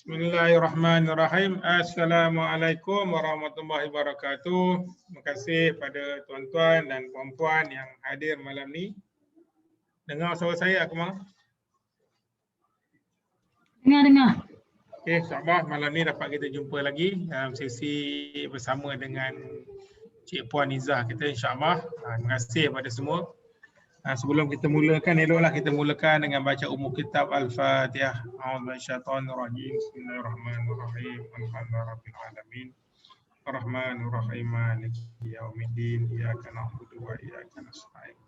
Bismillahirrahmanirrahim. Assalamualaikum warahmatullahi wabarakatuh. Terima kasih pada tuan-tuan dan puan-puan yang hadir malam ni. Dengar suara saya, Akmal? Dengar. Okey, insyaAllah malam ni dapat kita jumpa lagi dalam sesi bersama dengan Cik Puan Izzah kita, insyaAllah. Terima kasih kepada semua. Sebelum kita mulakan, eloklah kita mulakan dengan baca umum kitab Al-Fatihah. A'udzubillahiminasyaitonirrajim. Bismillahirrahmanirrahim. Alhamdulillahirabbil alamin. Arrahmanirrahim. Maliki yaumiddin. Iyyaka na'budu wa iyyaka nasta'in.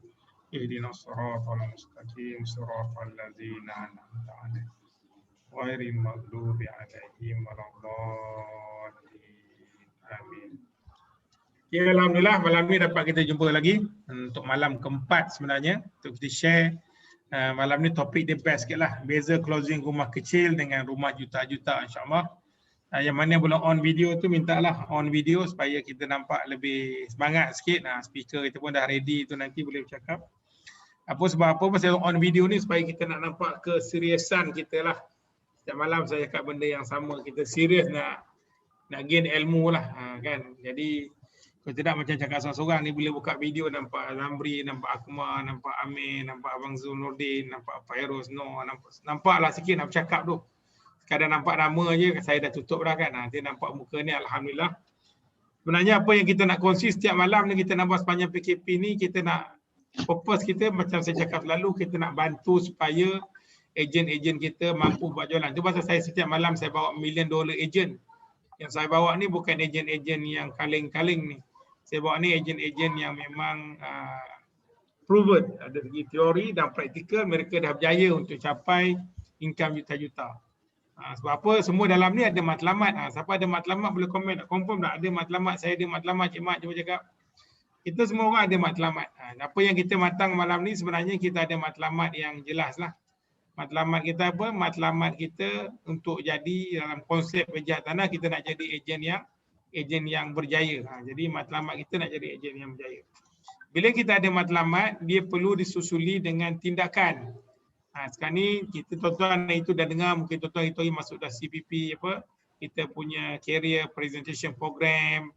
Ihdinas siratal mustaqim. Siratal ladzina an'amta 'alaihim ghairil maghdubi 'alaihim waladdallin. Amin. Ya, alhamdulillah malam ni dapat kita jumpa lagi untuk malam keempat sebenarnya untuk kita share. Malam ni topik dia best sikit lah, beza closing rumah kecil dengan rumah juta-juta, insyaAllah. Yang mana belum on video tu mintalah on video supaya kita nampak lebih semangat sikit. Speaker kita pun dah ready tu, nanti boleh bercakap. Sebab apa pasal on video ni supaya kita nak nampak keseriusan kita lah. Setiap malam saya cakap benda yang sama, kita serius nak gain ilmu lah, kan. Jadi kalau tidak macam cakap seorang-seorang ni, bila buka video nampak Zamri, nampak Akmal, nampak Amin, nampak Abang Zul Nordin, nampak Fairuz Noh, nampaklah sikit nak bercakap tu. Kadang nampak nama je, saya dah tutup dah kan. Nanti nampak muka ni, alhamdulillah. Sebenarnya apa yang kita nak kongsi setiap malam ni, kita nak buat sepanjang PKP ni, kita nak, purpose kita macam saya cakap selalu, kita nak bantu supaya ejen-ejen kita mampu buat jualan. Itu pasal saya setiap malam saya bawa $1 million agent. Yang saya bawa ni bukan ejen-ejen yang kaling-kaling ni. Saya bawa ni ejen-ejen yang memang proven, ada segi teori dan praktikal, mereka dah berjaya untuk capai income juta-juta. Sebab apa? Semua dalam ni ada matlamat. Siapa ada matlamat boleh komen, nak confirm tak ada matlamat, saya ada matlamat, Cik Mat cuba cakap. Kita semua orang ada matlamat. Apa yang kita matang malam ni sebenarnya kita ada matlamat yang jelas lah. Matlamat kita apa? Matlamat kita untuk jadi dalam konsep pejat tanah, kita nak jadi ejen yang berjaya. Jadi matlamat kita nak jadi ejen yang berjaya. Bila kita ada matlamat, dia perlu disusuli dengan tindakan. Sekarang ni kita tuan-tuan itu dah dengar, mungkin tuan-tuan itu masuk dah CPP apa, kita punya career presentation program.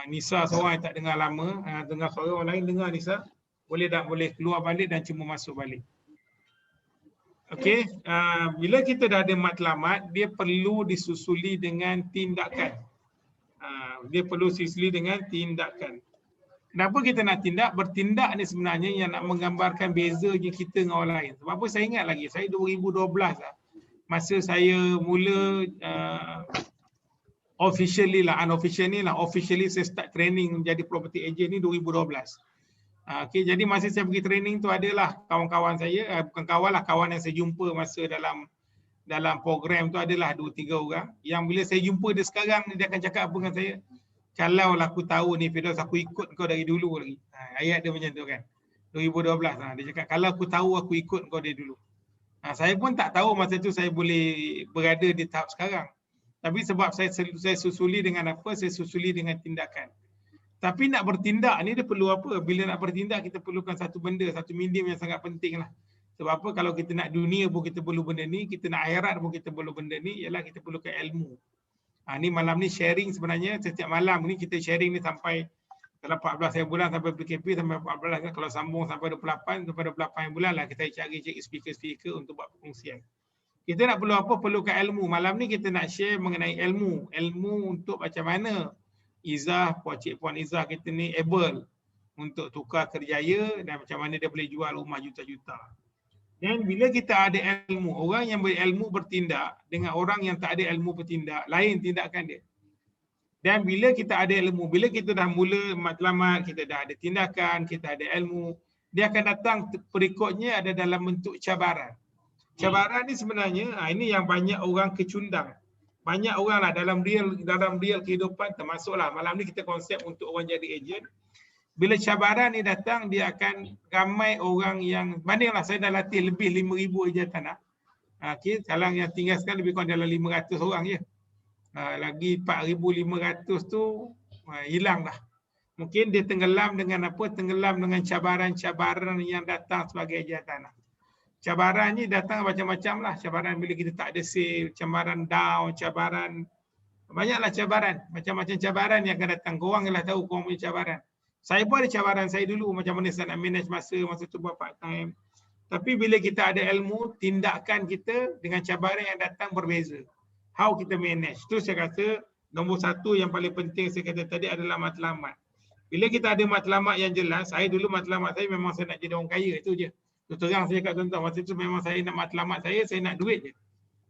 Nisa seorang yang tak dengar lama, dengar suara orang lain, dengar Nisa. Boleh tak? Boleh keluar balik dan cuma masuk balik. Okey, bila kita dah ada matlamat, dia perlu disusuli dengan tindakan. Dia perlu susuli dengan tindakan. Kenapa kita nak tindak? Bertindak ni sebenarnya yang nak menggambarkan bezanya kita dengan orang lain. Sebab apa saya ingat lagi, saya 2012 lah, masa saya mula officially lah, unofficially lah, officially saya start training menjadi property agent ni 2012. Okey, jadi masa saya pergi training tu adalah kawan-kawan saya, bukan kawan lah, kawan yang saya jumpa masa dalam program tu adalah 2-3 orang yang bila saya jumpa dia sekarang, dia akan cakap apa dengan saya, kalau lah aku tahu ni Firdaus, aku ikut kau dari dulu lagi. Ayat dia macam tu kan, 2012 dia cakap kalau aku tahu aku ikut kau dari dulu. Saya pun tak tahu masa tu saya boleh berada di tahap sekarang, tapi sebab saya susuli dengan apa, saya susuli dengan tindakan. Tapi nak bertindak ni dia perlu apa? Bila nak bertindak kita perlukan satu benda, satu medium yang sangat penting lah. Sebab apa? Kalau kita nak dunia pun kita perlu benda ni, kita nak akhirat pun kita perlu benda ni, ialah kita perlukan ilmu. Ni malam ni sharing sebenarnya, setiap malam ni kita sharing ni sampai dalam 14 bulan sampai PKP sampai 14 kan, kalau sambung sampai 28 bulan lah kita cari speaker-speaker untuk buat perkongsian. Kita nak perlu apa? Perlukan ilmu. Malam ni kita nak share mengenai ilmu. Ilmu untuk macam mana Izzah, Cik Puan Izzah kita ni able untuk tukar kerjaya dan macam mana dia boleh jual rumah juta-juta. Dan bila kita ada ilmu, orang yang berilmu bertindak dengan orang yang tak ada ilmu bertindak, lain tindakan dia. Dan bila kita ada ilmu, bila kita dah mula matlamat, kita dah ada tindakan, kita ada ilmu, dia akan datang berikutnya ada dalam bentuk cabaran. Cabaran ni sebenarnya, ini yang banyak orang kecundang. Banyak orang lah dalam real kehidupan, termasuklah malam ni kita konsep untuk orang jadi ejen. Bila cabaran ni datang, dia akan ramai orang yang, bandinglah saya dah latih lebih 5,000 ejen tanah. Okay, kalau yang tinggal sekarang lebih kurang dalam 500 orang je. Lagi 4,500 tu hilang dah. Mungkin dia tenggelam dengan apa? Tenggelam dengan cabaran-cabaran yang datang sebagai ejen tanah. cabaran ni datang macam-macam lah. Cabaran bila kita tak ada sale, cabaran down, cabaran, banyaklah cabaran. Macam-macam cabaran yang akan datang. Korang lah tahu korang punya cabaran. Saya pun ada cabaran saya dulu, macam mana saya nak manage masa tu buat part time. Tapi bila kita ada ilmu, tindakan kita dengan cabaran yang datang berbeza. How kita manage. Tu saya kata nombor satu yang paling penting saya kata tadi adalah matlamat. Bila kita ada matlamat yang jelas, saya dulu matlamat saya memang saya nak jadi orang kaya, itu je. Terang saya kat tuan-tuan, masa tu memang saya nak matlamat saya nak duit je.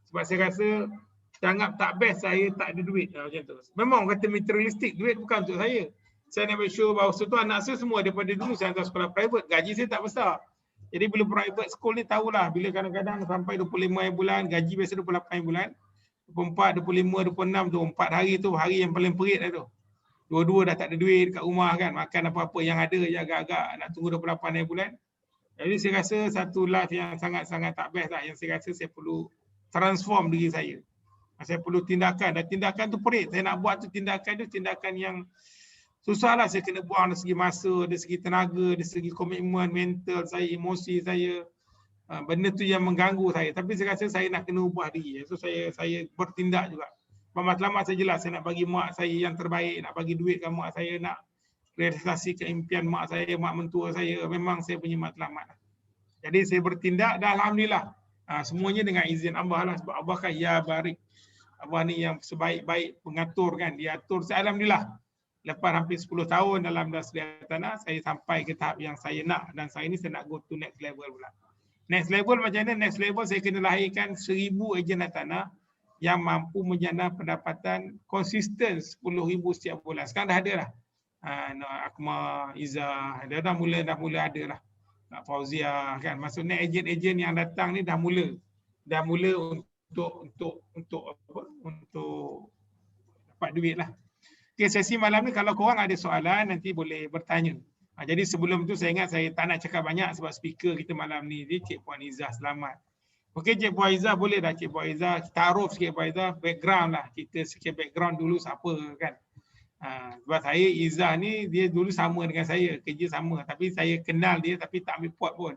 Sebab saya rasa sangat tak best saya tak ada duit macam tu. Memang kata materialistik, duit bukan untuk saya. Saya nak make sure bahawa tu anak saya semua daripada dulu saya hantar sekolah private, gaji saya tak besar. Jadi bila private school ni tahulah, bila kadang-kadang sampai 25 bulan, gaji biasa 28 bulan, 24, 25, 26 tu, 4 hari tu hari yang paling perit lah tu. Dua-dua dah tak ada duit kat rumah kan, makan apa-apa yang ada je agak-agak nak tunggu 28 bulan. Jadi saya rasa satu life yang sangat-sangat tak best lah, yang saya rasa saya perlu transform diri saya. Saya perlu tindakan, dan tindakan tu perit. Saya nak buat tu tindakan yang susah lah. Saya kena buang dari segi masa, dari segi tenaga, dari segi komitmen mental saya, emosi saya. Benda tu yang mengganggu saya. Tapi saya rasa saya nak kena ubah diri. So saya bertindak juga. Matlamat saya jelas, saya nak bagi mak saya yang terbaik, nak bagi duit ke mak saya, nak realisasikan impian mak saya, mak mentua saya. Memang saya punya matlamat. Jadi saya bertindak dan alhamdulillah. Semuanya dengan izin Allah lah. Sebab Allah kan ya barik. Allah ni yang sebaik-baik pengatur kan. Dia atur saya, alhamdulillah. Lepas hampir 10 tahun dalam Dasriah Tanah, saya sampai ke tahap yang saya nak. Dan saya ni saya nak go to next level pula. Next level macam mana? Next level saya kena lahirkan 1000 ejen tanah yang mampu menjana pendapatan konsisten 10,000 setiap bulan. Sekarang dah ada lah. Akmal, Izzah, dia dah mula ada lah. Fauzia kan. Maksudnya ejen-ejen yang datang ni dah mula untuk dapat duit lah. Okay, sesi malam ni kalau korang ada soalan nanti boleh bertanya. Jadi sebelum tu saya ingat saya tak nak cakap banyak sebab speaker kita malam ni Cik Puan Izzah Selamat. Okey Cik Puan Izzah, boleh dah Cik Puan Izzah taaruf sikit Puan Izzah, background lah, cerita sikit background dulu siapa kan. Sebab saya Izzah ni dia dulu sama dengan saya, kerja sama, tapi saya kenal dia tapi tak ambil pot pun.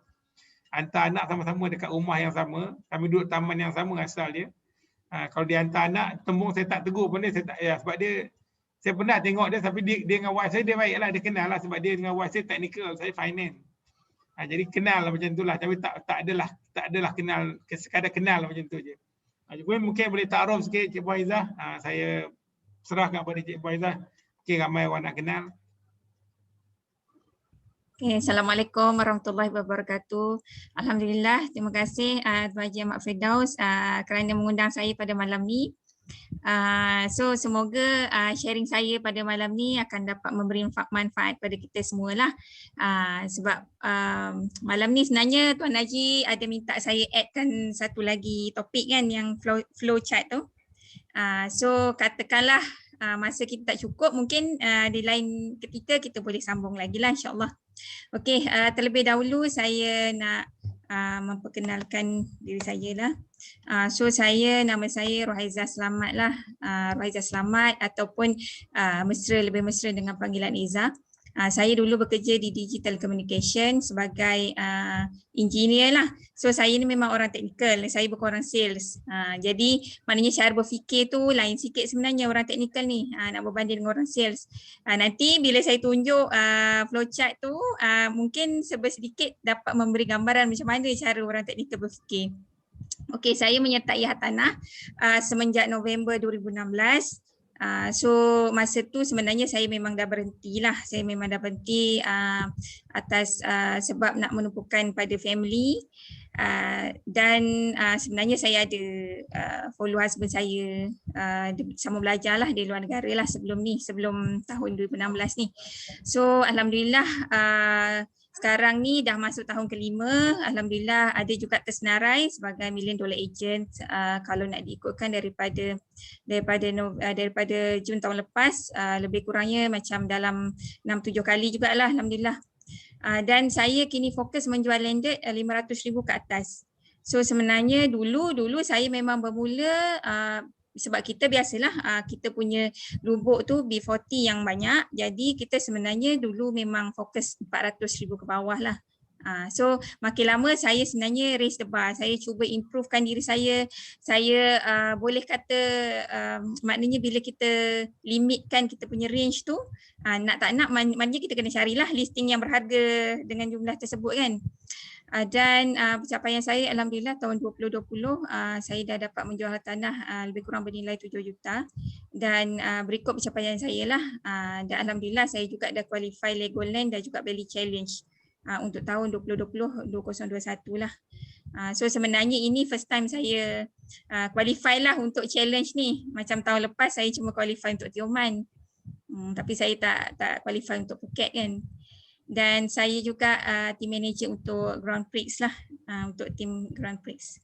Hantar anak sama-sama dekat rumah yang sama, kami duduk taman yang sama asal dia. Kalau dia hantar anak, tembung saya tak tegur pun dia, saya tak, sebab dia, saya pernah tengok dia tapi dia dengan wife saya dia baiklah, dia kenal lah sebab dia dengan wife saya technical, saya finance. Jadi kenal lah macam itulah, tapi tak adalah kenal, sekadar kenal macam tu je. Mungkin boleh taaruf sikit Cik Puan Izzah. Saya serahkan kepada Cik Puan Izzah. Okey, ramai orang nak kenal. Okay, Assalamualaikum warahmatullahi wabarakatuh. Alhamdulillah, terima kasih Tuan Haji Ahmad Firdaus kerana mengundang saya pada malam ni. So semoga sharing saya pada malam ni akan dapat memberi manfaat pada kita semualah. Sebab malam ni sebenarnya Tuan Haji ada minta saya addkan satu lagi topik kan, yang flow chart tu. So katakanlah masa kita tak cukup, mungkin di lain ketika kita boleh sambung lagi lah insyaAllah. Okey, terlebih dahulu saya nak memperkenalkan diri saya lah. So nama saya Rohaizah Selamat lah, Rohaizah Selamat ataupun lebih mesra dengan panggilan Izzah. Saya dulu bekerja di Digital Communication sebagai engineer lah. So saya ni memang orang teknikal, saya bukan orang sales. Jadi maknanya cara berfikir tu lain sikit sebenarnya orang teknikal ni, nak berbanding dengan orang sales. Nanti bila saya tunjuk flowchart tu, mungkin sedikit dapat memberi gambaran macam mana cara orang teknikal berfikir. Okey, saya menyertai Hartanah semenjak November 2016. So masa tu sebenarnya saya memang dah berhenti lah. Saya memang dah berhenti atas sebab nak menumpukan pada family. Dan sebenarnya saya ada follow husband saya sama belajar lah di luar negara lah sebelum tahun 2016 ni. So alhamdulillah sekarang ni dah masuk tahun kelima. Alhamdulillah ada juga tersenarai sebagai $1 million agent kalau nak diikutkan daripada Jun tahun lepas, lebih kurangnya macam dalam 6-7 kali jugalah alhamdulillah. Dan saya kini fokus menjual landed 500,000 ke atas. So sebenarnya dulu saya memang bermula sebab kita biasalah kita punya lubuk tu B40 yang banyak, jadi kita sebenarnya dulu memang fokus 400,000 ke bawah lah. So makin lama saya sebenarnya raise the bar. Saya cuba improvekan diri saya. Saya boleh kata maknanya bila kita limitkan kita punya range tu, nak tak nak maknanya kita kena carilah listing yang berharga dengan jumlah tersebut kan. Dan pencapaian saya alhamdulillah tahun 2020 saya dah dapat menjual tanah lebih kurang bernilai 7 juta dan berikut pencapaian saya lah, dan alhamdulillah saya juga dah qualify Legoland dan juga Bali Challenge untuk tahun 2020-2021 lah. So sebenarnya ini first time saya qualify lah untuk challenge ni. Macam tahun lepas saya cuma qualify untuk Tioman, tapi saya tak qualify untuk Phuket kan. Dan saya juga team manager untuk Grand Prix lah, untuk team Grand Prix.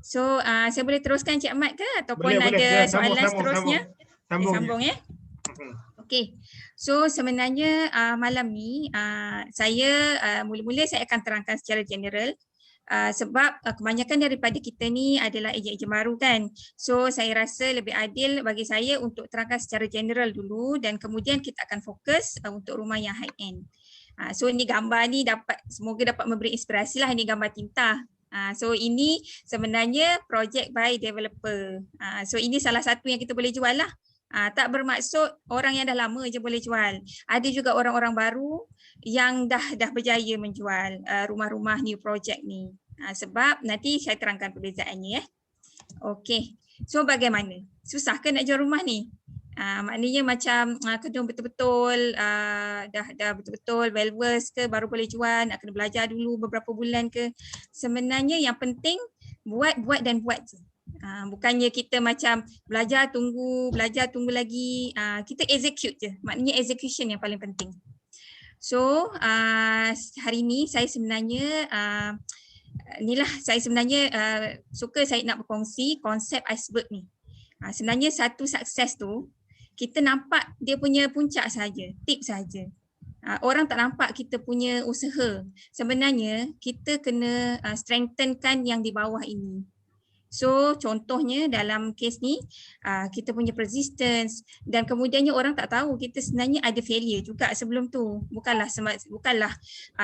So saya boleh teruskan Cik Ahmad ke ataupun ada soalan seterusnya? Sambung ya. Okey. So sebenarnya malam ni saya mula-mula saya akan terangkan secara general. Sebab kebanyakan daripada kita ni adalah ejen-ejen baru kan. So saya rasa lebih adil bagi saya untuk terangkan secara general dulu dan kemudian kita akan fokus untuk rumah yang high end. So ini gambar ni semoga dapat memberi inspirasi lah, ini gambar tinta. So ini sebenarnya project by developer. So ini salah satu yang kita boleh jual lah. Tak bermaksud orang yang dah lama je boleh jual. Ada juga orang-orang baru yang dah berjaya menjual rumah-rumah new project ni. Sebab nanti saya terangkan perbezaannya ya. Okey. So bagaimana? Susah ke nak jual rumah ni? Maknanya macam kena betul-betul dah betul-betul well versed ke baru boleh jual, nak kena belajar dulu beberapa bulan ke. Sebenarnya yang penting buat je. Bukannya kita macam belajar tunggu lagi, kita execute je. Maknanya execution yang paling penting. So hari ni saya sebenarnya suka saya nak berkongsi konsep iceberg ni. Sebenarnya satu sukses tu kita nampak dia punya puncak saja, tip saja. Orang tak nampak kita punya usaha. Sebenarnya kita kena strengthenkan yang di bawah ini. So contohnya dalam kes ni kita punya persistence dan kemudiannya orang tak tahu kita sebenarnya ada failure juga sebelum tu. Bukanlah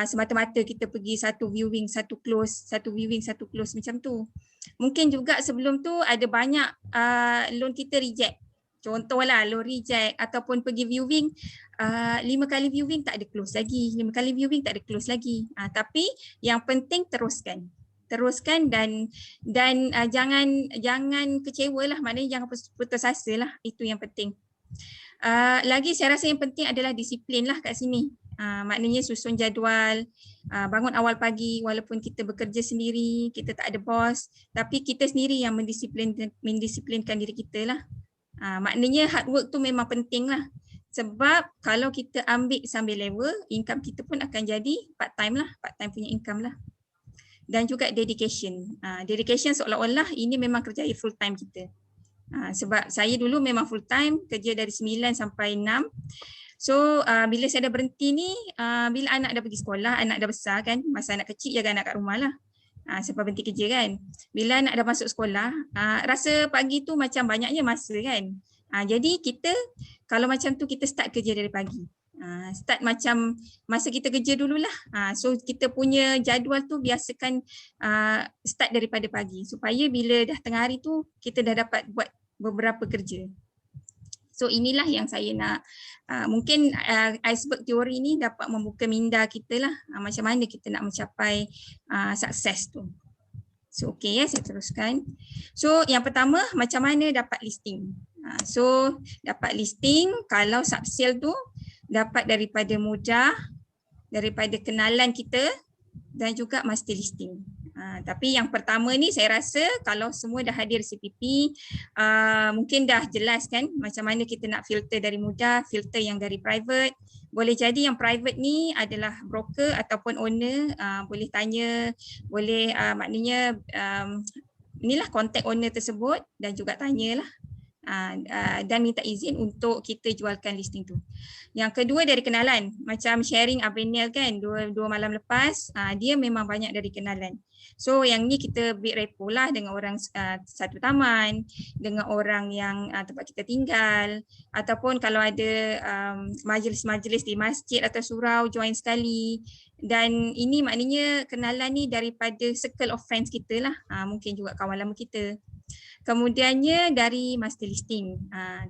semata-mata kita pergi satu viewing satu close macam tu. Mungkin juga sebelum tu ada banyak loan kita reject. Contohlah loan reject ataupun pergi viewing 5 kali viewing tak ada close lagi, 5 kali viewing tak ada close lagi. Tapi yang penting teruskan dan jangan kecewalah, maknanya jangan putus asa lah, itu yang penting. Lagi saya rasa yang penting adalah disiplin lah kat sini. Maknanya susun jadual, bangun awal pagi walaupun kita bekerja sendiri, kita tak ada bos, tapi kita sendiri yang mendisiplinkan diri kita lah. Maknanya hard work tu memang penting lah. Sebab kalau kita ambil sambil level, income kita pun akan jadi part time punya income lah. Dan juga dedication. Dedication seolah-olah ini memang kerja full time kita. Sebab saya dulu memang full time, kerja dari 9 sampai 6. So bila saya dah berhenti ni, bila anak dah pergi sekolah, anak dah besar kan, masa anak kecil jaga anak kat rumah lah. Sebab berhenti kerja kan. Bila anak dah masuk sekolah, rasa pagi tu macam banyaknya masa kan. Jadi kita kalau macam tu kita start kerja dari pagi. Start macam masa kita kerja dululah. So kita punya jadual tu biasakan start daripada pagi supaya bila dah tengah hari tu kita dah dapat buat beberapa kerja. So inilah yang saya nak, mungkin iceberg teori ni dapat membuka minda kita lah, macam mana kita nak mencapai sukses tu. So okey ya, saya teruskan. So yang pertama, macam mana dapat listing. So dapat listing kalau subsale tu dapat daripada mudah, daripada kenalan kita dan juga master listing. Tapi yang pertama ni saya rasa kalau semua dah hadir CPP, mungkin dah jelas kan macam mana kita nak filter dari mudah, filter yang dari private. Boleh jadi yang private ni adalah broker ataupun owner, boleh tanya, boleh maknanya inilah contact owner tersebut dan juga tanyalah. dan minta izin untuk kita jualkan listing tu. Yang kedua dari kenalan, macam sharing Abang Niel kan, dua malam lepas, dia memang banyak dari kenalan. So yang ni kita build rapport lah dengan orang satu taman, dengan orang yang tempat kita tinggal, ataupun kalau ada majlis-majlis di masjid atau surau, join sekali. Dan ini maknanya kenalan ni daripada circle of friends kita lah, mungkin juga kawan lama kita. Kemudiannya dari master listing.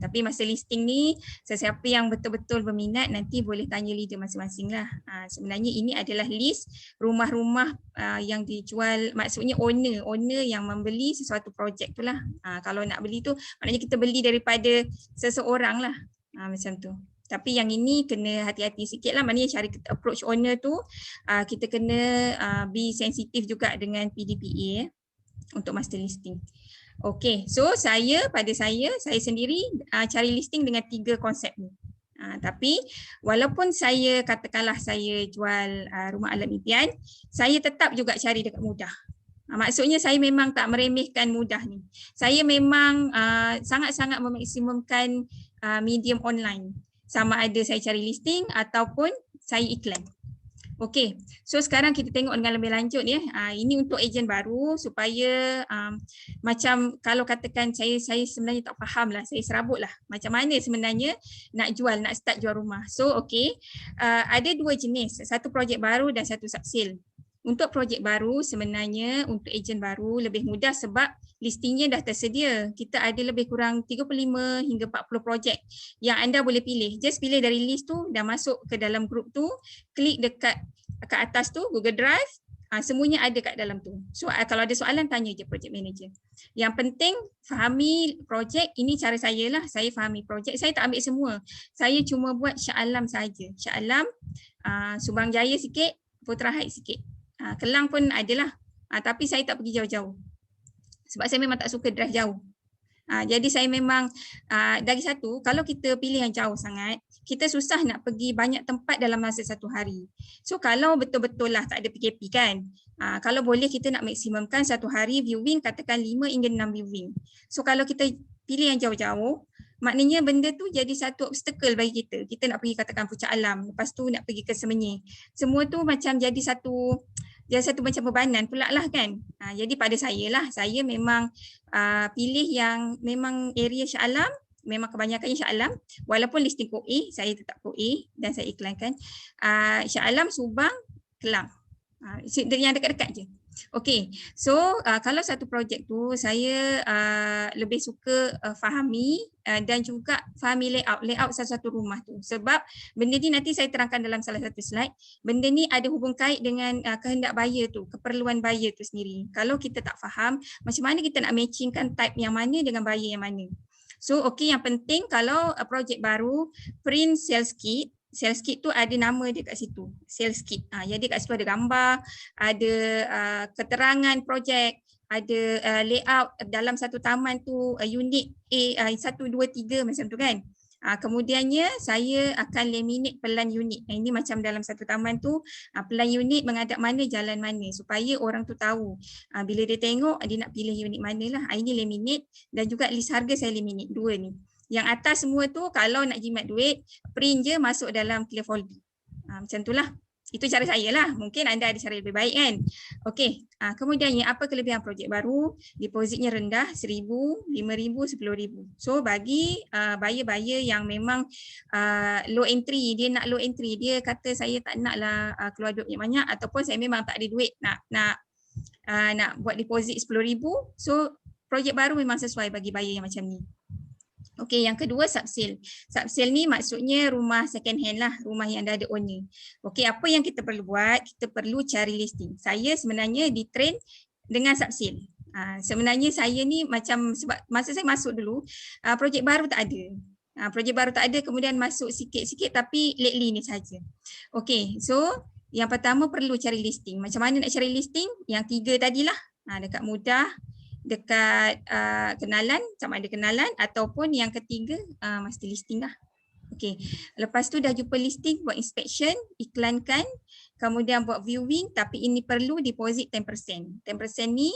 Tapi master listing ni sesiapa yang betul-betul berminat nanti boleh tanya leader masing-masing lah. Sebenarnya ini adalah list rumah-rumah yang dijual, maksudnya owner yang membeli sesuatu projek tu lah. Kalau nak beli tu maknanya kita beli daripada seseorang lah. Macam tu. Tapi yang ini kena hati-hati sikit lah, maknanya cara kita approach owner tu kita kena be sensitif juga dengan PDPA untuk master listing. Okey, so saya sendiri cari listing dengan 3 konsep ni. Tapi walaupun saya katakanlah saya jual rumah alam impian, saya tetap juga cari dekat mudah. Maksudnya saya memang tak meremehkan mudah ni. Saya memang sangat-sangat memaksimumkan medium online. Sama ada saya cari listing ataupun saya iklan. Okey, so sekarang kita tengok dengan lebih lanjut ya. Ini untuk ejen baru supaya macam kalau katakan saya sebenarnya tak faham lah, saya serabut lah macam mana sebenarnya nak start jual rumah. So okey, ada 2 jenis, satu projek baru dan satu subsale. Untuk projek baru sebenarnya untuk ejen baru lebih mudah sebab listingnya dah tersedia. Kita ada lebih kurang 35 hingga 40 projek yang anda boleh pilih. Just pilih dari list tu, dah masuk ke dalam grup tu, klik dekat ke atas tu Google Drive, semuanya ada kat dalam tu. So kalau ada soalan tanya je project manager. Yang penting fahami projek, ini cara saya lah, saya fahami projek. Saya tak ambil semua. Saya cuma buat Shah Alam saja. Shah Alam, Subang Jaya sikit, Putra Heights sikit. Kelang pun adalah, tapi saya tak pergi jauh-jauh sebab saya memang tak suka drive jauh. Jadi saya memang dari satu, kalau kita pilih yang jauh sangat, kita susah nak pergi banyak tempat dalam masa satu hari. So kalau betul-betul lah tak ada PKP kan, kalau boleh kita nak maksimumkan satu hari viewing, katakan 5 hingga 6 viewing. So kalau kita pilih yang jauh-jauh, maknanya benda tu jadi satu obstacle bagi kita. Kita nak pergi katakan Puncak Alam, lepas tu nak pergi ke Semenyih. Semua tu macam jadi satu macam bebanan pula lah kan. Jadi pada saya lah, saya memang pilih yang memang area Shah Alam, memang kebanyakannya Shah Alam, walaupun listing kod A, saya tetap kod A dan saya iklankan. Shah Alam, Subang, Kelang. Yang dekat-dekat je. Okey, so kalau satu projek tu saya lebih suka fahami dan juga fahami layout satu-satu rumah tu. Sebab benda ni nanti saya terangkan dalam salah satu slide. Benda ni ada hubung kait dengan kehendak buyer tu, keperluan buyer tu sendiri. Kalau kita tak faham, macam mana kita nak matchingkan type yang mana dengan buyer yang mana. So okey, yang penting kalau projek baru, print sales kit. Sales kit tu ada nama dia kat situ, sales kit. Jadi kat situ ada gambar, ada keterangan projek, ada layout dalam satu taman tu, unit A 1, 2, 3 macam tu kan. Kemudiannya saya akan laminate pelan unit. Ini macam dalam satu taman tu, pelan unit menghadap mana, jalan mana, supaya orang tu tahu. Bila dia tengok, dia nak pilih unit mana lah. Ini laminate dan juga list harga saya laminate, 2 ni. Yang atas semua tu kalau nak jimat duit, print je masuk dalam clear folder. Macam tu lah. Itu cara saya lah. Mungkin anda ada cara lebih baik kan. Okey. Kemudiannya apa kelebihan projek baru? Depositnya rendah, 1,000, 5,000, 10,000. So bagi buyer-buyer yang memang low entry, dia nak low entry, dia kata saya tak nak lah keluar duit banyak ataupun saya memang tak ada duit nak buat deposit 10,000. So projek baru memang sesuai bagi buyer yang macam ni. Okey, yang kedua subsale. Subsale ni maksudnya rumah second hand lah, rumah yang dah ada owner. Okey, apa yang kita perlu buat? Kita perlu cari listing. Saya sebenarnya di-train dengan subsale. Sebenarnya saya ni macam sebab masa saya masuk dulu, projek baru tak ada. Projek baru tak ada, kemudian masuk sikit-sikit tapi lately ni saja. Okey, so yang pertama perlu cari listing. Macam mana nak cari listing? Yang 3 tadilah. Dekat mudah, dekat kenalan, sama ada kenalan ataupun yang ketiga master listing lah. Okey, lepas tu dah jumpa listing, buat inspection, iklankan kemudian buat viewing, tapi ini perlu deposit 10%. 10% ni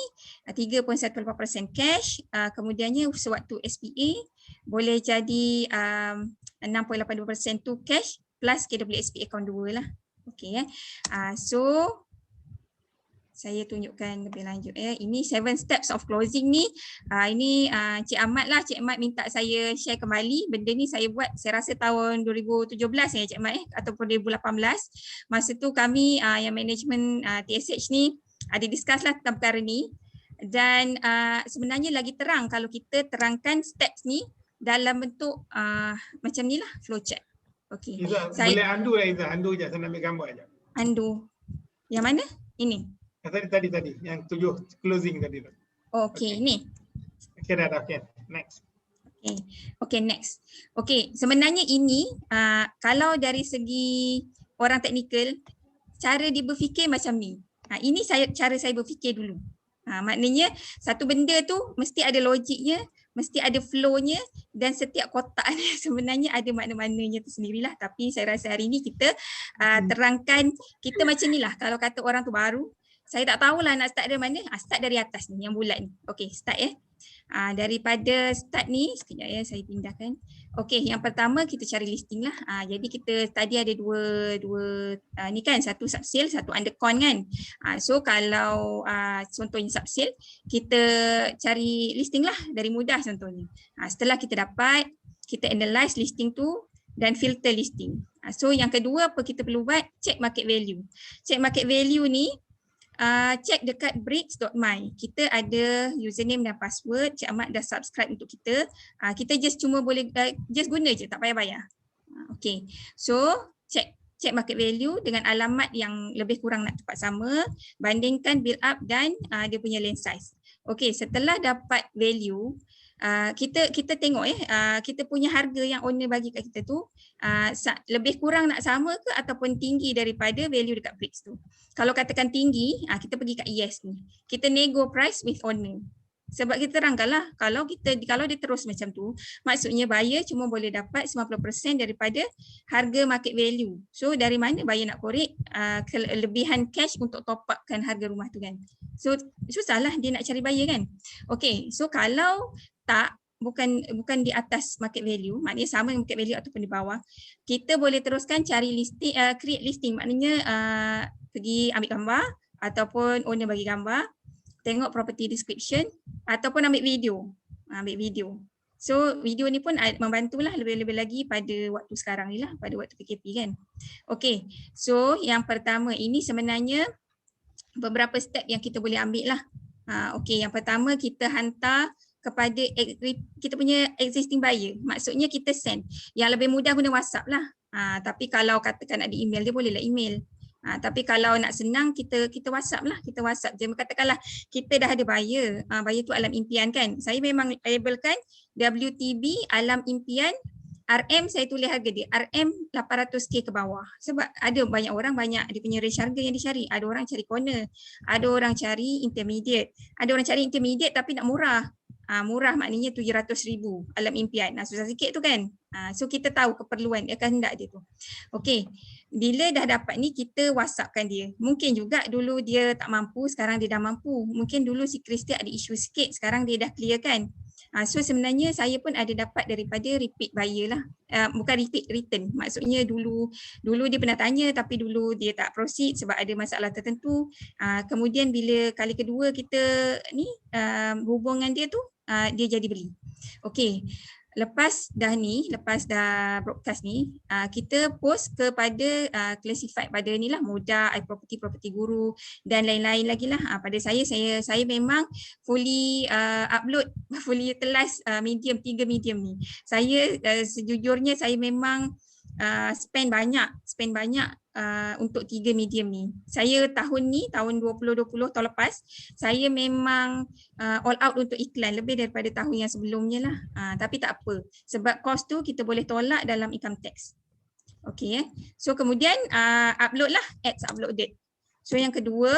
3.14% cash, kemudiannya sewaktu SPA boleh jadi 6.82% tu cash plus kita beli SPA account 2 lah. Okey so saya tunjukkan lebih lanjut Ini 7 steps of closing ni. Ini Cik Ahmad lah. Cik Ahmad minta saya share kembali. Benda ni saya buat saya rasa tahun 2017 Cik Ahmad ataupun 2018. Masa tu kami yang management TSH ni ada discuss lah tentang perkara ni. Dan sebenarnya lagi terang kalau kita terangkan steps ni dalam bentuk macam ni lah flowchart. Okey. Boleh undo lah Izzah. Undo je. Saya nak ambil gambar je. Undo. Yang mana? Ini. Tadi yang 7 closing tadi tu. Okey, ni. Okey dah okey. Next. Okey, next. Okey, sebenarnya ini kalau dari segi orang teknikal cara dia berfikir macam ni. Ini cara saya berfikir dulu. Maknanya satu benda tu mesti ada logiknya, mesti ada flow-nya dan setiap kotak ni sebenarnya ada makna-maknanya tersendirilah. Tapi saya rasa hari ni kita terangkan kita macam ni lah. Kalau kata orang tu baru, saya tak tahulah nak start dari mana. Start dari atas ni, yang bulat ni. Okey, start daripada start ni, sekejap saya pindahkan. Okey, yang pertama kita cari listing lah. Jadi kita tadi ada dua ni kan, satu subsale, satu undercon kan. So kalau contohnya subsale, kita cari listing lah dari mudah contohnya. Setelah kita dapat, kita analyse listing tu dan filter listing. So yang kedua apa kita perlu buat? Check market value. Check market value ni check dekat bricks.my. Kita ada username dan password. Cik Ahmad dah subscribe untuk kita. Kita just cuma boleh just guna je, tak payah bayar. Okay. So check market value dengan alamat yang lebih kurang nak tepat sama. Bandingkan build up dan dia punya lane size. Okay, setelah dapat value, kita tengok kita punya harga yang owner bagi kat kita tu lebih kurang nak sama ke ataupun tinggi daripada value dekat bricks tu. Kalau katakan tinggi, kita pergi kat ES ni. Kita nego price with owner. Sebab kita terangkanlah kalau dia terus macam tu, maksudnya buyer cuma boleh dapat 90% daripada harga market value. So dari mana buyer nak korek kelebihan cash untuk top upkan harga rumah tu kan. So susahlah dia nak cari buyer kan. Okay, so kalau tak bukan di atas market value, maknanya sama dengan market value ataupun di bawah, kita boleh teruskan cari listing, create listing, maknanya pergi ambil gambar ataupun owner bagi gambar, tengok property description ataupun ambil video. So video ni pun membantulah lebih-lebih lagi pada waktu sekarang ni lah, pada waktu PKP kan. Okay, so yang pertama ini sebenarnya beberapa step yang kita boleh ambil lah. Okay, yang pertama kita hantar kepada kita punya existing buyer. Maksudnya kita send. Yang lebih mudah guna WhatsApp lah. Tapi kalau katakan ada email, dia bolehlah email. Tapi kalau nak senang kita WhatsApp lah. Kita WhatsApp je. Katakanlah kita dah ada buyer. Buyer tu Alam Impian kan. Saya memang labelkan WTB Alam Impian. RM saya tulis harga dia. RM 800k ke bawah. Sebab ada banyak orang dia punya range harga yang dicari. Ada orang cari corner. Ada orang cari intermediate. Ada orang cari intermediate tapi nak murah. Murah maknanya 700,000 Alam Impian. Susah sikit tu kan. So kita tahu keperluan dia, kehendak dia tu. Okey. Bila dah dapat ni kita WhatsAppkan dia. Mungkin juga dulu dia tak mampu, sekarang dia dah mampu. Mungkin dulu si Kristi ada isu sikit, sekarang dia dah clear kan. So sebenarnya saya pun ada dapat daripada repeat buyer lah. Bukan repeat, return. Maksudnya dulu dia pernah tanya tapi dulu dia tak proceed sebab ada masalah tertentu. Kemudian bila kali kedua kita ni hubungan dia tu, dia jadi beli. Okey. Lepas dah broadcast ni, kita post kepada classified pada ni lah, Moda, iProperty, Guru dan lain-lain lagi lah. Pada saya memang fully upload, fully utilize medium, 3 medium ni. Saya sejujurnya saya memang spend banyak untuk 3 medium ni. Saya tahun 2020 tahun lepas, saya memang all out untuk iklan lebih daripada tahun yang sebelumnya lah. Tapi tak apa, sebab kos tu kita boleh tolak dalam income tax. Okay, so kemudian upload lah, ads uploaded. So yang kedua,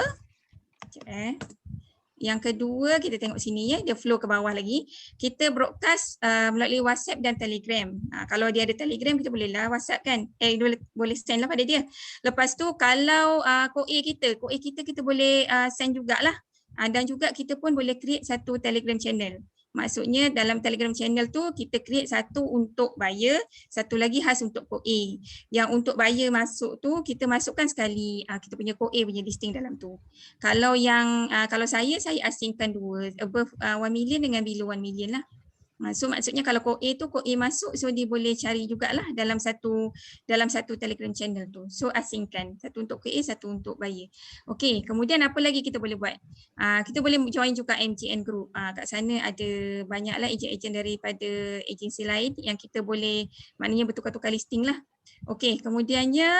Yang kedua, kita tengok sini ya, dia flow ke bawah lagi. Kita broadcast melalui WhatsApp dan Telegram. Kalau dia ada Telegram, kita bolehlah WhatsApp kan. Boleh send lah pada dia. Lepas tu kalau QA kita boleh send jugalah. Dan juga kita pun boleh create satu Telegram channel. Maksudnya dalam Telegram channel tu kita create satu untuk buyer, satu lagi khas untuk QA. Yang untuk buyer masuk tu kita masukkan sekali kita punya QA punya listing dalam tu. Kalau yang kalau saya asingkan dua, above 1 million dengan below 1 million lah. So maksudnya kalau QA tu QA masuk, so dia boleh cari jugalah dalam satu Telegram channel tu. So asingkan, satu untuk QA, satu untuk buyer. Okey, kemudian apa lagi kita boleh buat? Kita boleh join juga MGN group. Kat sana ada banyaklah ejen-ejen daripada agensi lain yang kita boleh maknanya bertukar-tukar listing lah. Okey, kemudiannya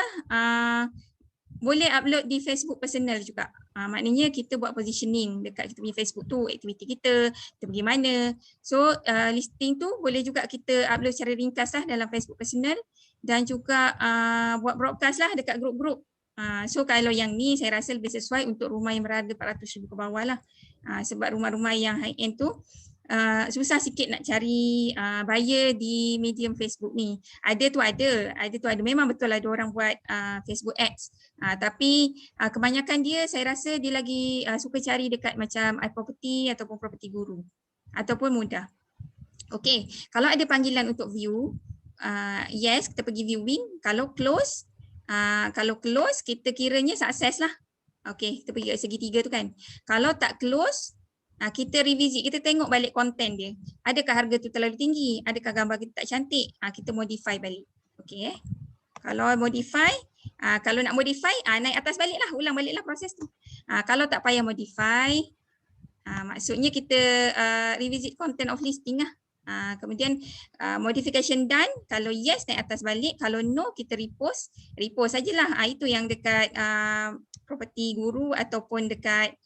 boleh upload di Facebook personal juga. Maknanya kita buat positioning dekat kita punya Facebook tu, aktiviti kita pergi mana. So listing tu boleh juga kita upload secara ringkas lah dalam Facebook personal dan juga buat broadcast lah dekat grup-grup. So kalau yang ni saya rasa lebih sesuai untuk rumah yang berharga 400,000 ke bawah lah. Sebab rumah-rumah yang high end tu susah sikit nak cari buyer di medium Facebook ni. Ada tu ada. Memang betul ada orang buat Facebook ads. Tapi kebanyakan dia saya rasa dia lagi suka cari dekat macam iProperty ataupun Property Guru ataupun mudah. Okey, kalau ada panggilan untuk view, yes kita pergi viewing. Kalau close kita kiranya sukses lah. Okey, kita pergi kat segitiga tu kan. Kalau tak close, kita revisit, kita tengok balik konten dia. Adakah harga tu terlalu tinggi? Adakah gambar kita tak cantik? Kita modify balik. Okey Kalau modify, kalau nak modify, naik atas balik lah, ulang balik lah proses tu. Kalau tak payah modify, maksudnya kita revisit content of listing lah. Kemudian modification done, kalau yes naik atas balik, kalau no kita repost sajalah. Itu yang dekat Property Guru ataupun dekat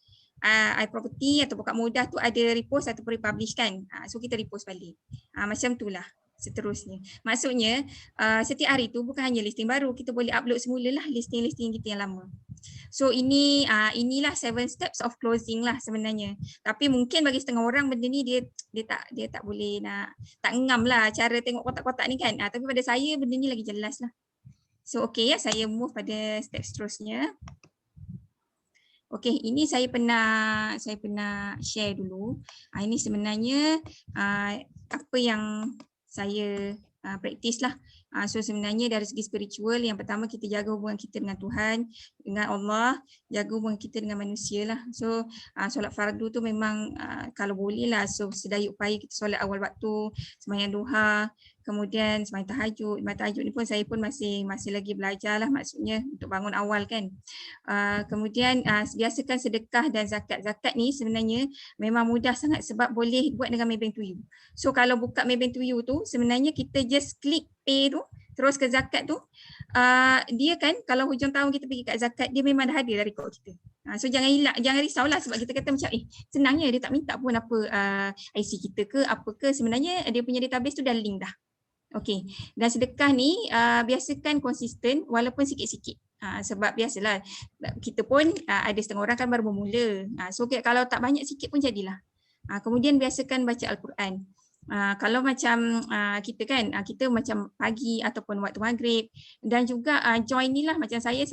iProperty ataupun kat Mudah tu ada repost ataupun republish kan. So kita repost balik. Macam itulah seterusnya. Maksudnya setiap hari tu bukan hanya listing baru, kita boleh upload semula lah listing-listing kita yang lama. So inilah 7 steps of closing lah sebenarnya. Tapi mungkin bagi setengah orang benda ni dia tak boleh nak, tak ngam lah cara tengok kotak-kotak ni kan. Tapi pada saya benda ni lagi jelas lah. So okey ya, saya move pada step seterusnya. Okey, ini saya pernah share dulu. Ini sebenarnya apa yang saya praktis lah. So sebenarnya dari segi spiritual, yang pertama kita jaga hubungan kita dengan Tuhan, dengan Allah, jaga hubungan kita dengan manusia lah. So solat fardu tu memang kalau boleh lah, so sedaya upaya kita solat awal waktu, sembahyang duha, kemudian sembahyang tahajud. Tahajud ni pun saya pun masih lagi belajar lah, maksudnya untuk bangun awal kan. Kemudian biasakan sedekah dan zakat. Zakat ni sebenarnya memang mudah sangat sebab boleh buat dengan Maybank to You. So kalau buka Maybank to You tu, sebenarnya kita just klik pay tu, terus ke zakat tu, dia kan kalau hujung tahun kita pergi kat zakat, dia memang dah ada dari rekod kita. So jangan risaulah sebab kita kata macam senangnya dia tak minta pun apa IC kita ke apa ke, sebenarnya dia punya database tu dah link dah. Okey, dan sedekah ni biasakan konsisten walaupun sikit-sikit. Sebab biasalah kita pun ada setengah orang kan baru bermula. So kalau tak banyak sikit pun jadilah. Kemudian biasakan baca Al-Quran. Kalau macam kita kan, kita macam pagi ataupun waktu maghrib, dan juga join ni lah macam saya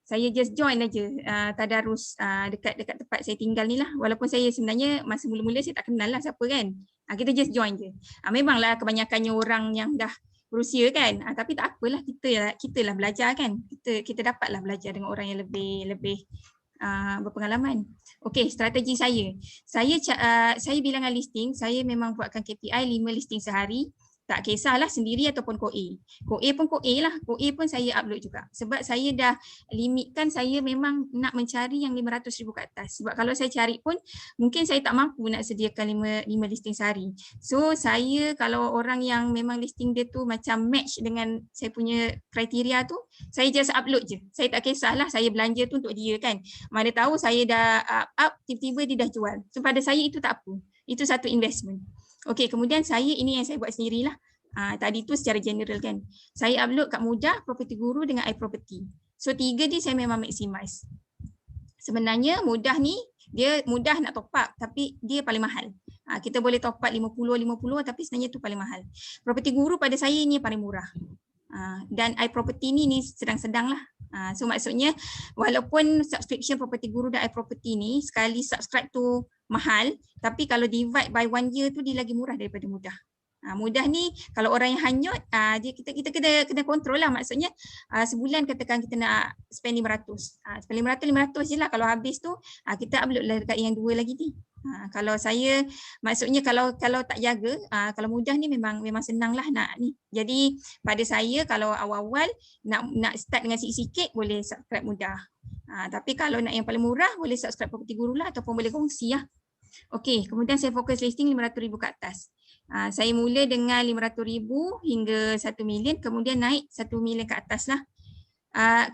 just join aja tadarus dekat tempat saya tinggal ni lah. Walaupun saya sebenarnya masa mula-mula saya tak kenal lah siapa kan. Kita just join je. Memanglah kebanyakannya orang yang dah berusia kan, tapi tak apalah, kita lah belajar kan. Kita dapatlah belajar dengan orang yang lebih berpengalaman. Okey, strategi saya bilangan listing, saya memang buatkan KPI 5 listing sehari. Tak kisahlah sendiri ataupun QA. QA pun QA lah. QA pun saya upload juga. Sebab saya dah limitkan, saya memang nak mencari yang 500,000 ke atas. Sebab kalau saya cari pun mungkin saya tak mampu nak sediakan 5 listing sehari. So saya kalau orang yang memang listing dia tu macam match dengan saya punya kriteria tu, saya just upload je. Saya tak kisahlah saya belanja tu untuk dia kan. Mana tahu saya dah up, tiba-tiba dia dah jual. So pada saya itu tak apa. Itu satu investment. Okey, kemudian ini yang saya buat sendirilah. Tadi tu secara general kan. Saya upload kat Mudah, Property Guru dengan iProperty. So 3 ni saya memang maximize. Sebenarnya mudah ni, dia mudah nak top up tapi dia paling mahal. Kita boleh top up 50 tapi sebenarnya tu paling mahal. Property Guru pada saya ni paling murah. Dan iProperty ni sedang-sedang lah. So maksudnya walaupun subscription Property Guru dan iProperty ni sekali subscribe tu mahal, tapi kalau divide by 1 year tu dia lagi murah daripada mudah. Mudah ni kalau orang yang hanyut, kita kena kontrol lah. Maksudnya sebulan katakan kita nak spend 500. Spend 500 je lah. Kalau habis tu kita upload lah dekat yang 2 lagi ni. Kalau saya maksudnya kalau tak jaga, kalau mudah ni memang senang lah nak ni. Jadi pada saya kalau awal-awal nak start dengan sikit-sikit boleh subscribe mudah. Tapi kalau nak yang paling murah boleh subscribe Property Guru lah ataupun boleh kongsi lah. Okey, kemudian saya fokus listing 500,000 ke atas. Saya mula dengan 500,000 hingga 1 million, kemudian naik 1 million ke atas lah.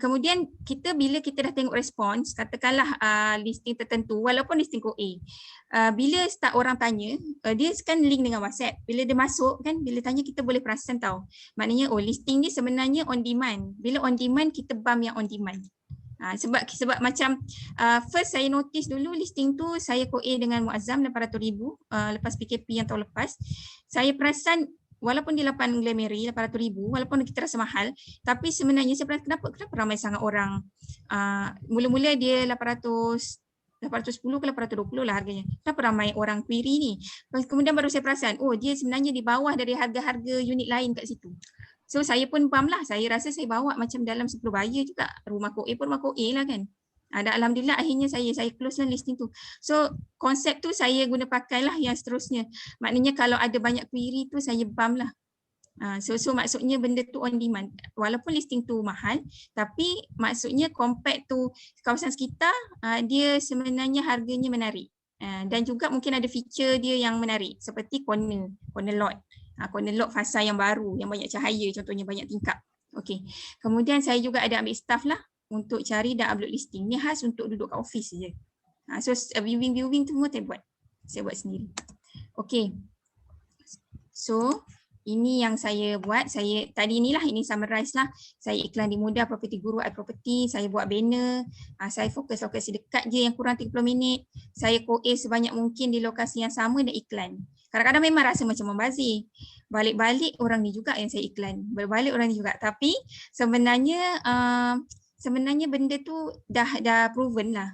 Kemudian bila kita dah tengok respons, katakanlah listing tertentu, walaupun listing KOA, bila start orang tanya, dia kan link dengan WhatsApp. Bila dia masuk kan, bila tanya kita boleh perasan tahu. Maknanya listing ni sebenarnya on demand. Bila on demand, kita bump yang on demand. Sebab macam first saya notice dulu listing tu saya KOA dengan Muazzam 800,000 lepas PKP yang tahun lepas. Saya perasan walaupun dia 8 Glamary 800,000 walaupun kita rasa mahal, tapi sebenarnya saya perasan kenapa ramai sangat orang. Mula-mula dia 810 ke 820 lah harganya. Kenapa ramai orang query ni? Kemudian baru saya perasan, dia sebenarnya di bawah dari harga-harga unit lain kat situ. So saya pun paham lah, saya rasa saya bawa macam dalam 10 buyer juga. Rumah KOA pun rumah KOA lah kan. Dan alhamdulillah akhirnya saya close lah listing tu. So konsep tu saya guna pakai lah yang seterusnya. Maknanya kalau ada banyak query tu saya bump lah. So maksudnya benda tu on demand. Walaupun listing tu mahal, tapi maksudnya compared tu kawasan sekitar, dia sebenarnya harganya menarik. Dan juga mungkin ada feature dia yang menarik seperti corner lot. Corner lot fasa yang baru, yang banyak cahaya, contohnya banyak tingkap. Okey. Kemudian saya juga ada ambil staff lah untuk cari dan upload listing. Ni khas untuk duduk kat office je. So viewing tu semua saya buat. Saya buat sendiri. Okey. So ini yang saya buat. Tadi inilah, ini summarize lah. Saya iklan di Mudah, Property Guru, iProperty. Saya buat banner. Saya fokus lokasi dekat je yang kurang 30 minit. Saya KOA sebanyak mungkin di lokasi yang sama dan iklan. Kadang-kadang memang rasa macam membazir. Balik-balik orang ni juga yang saya iklan. Balik orang ni juga. Tapi sebenarnya benda tu dah proven lah.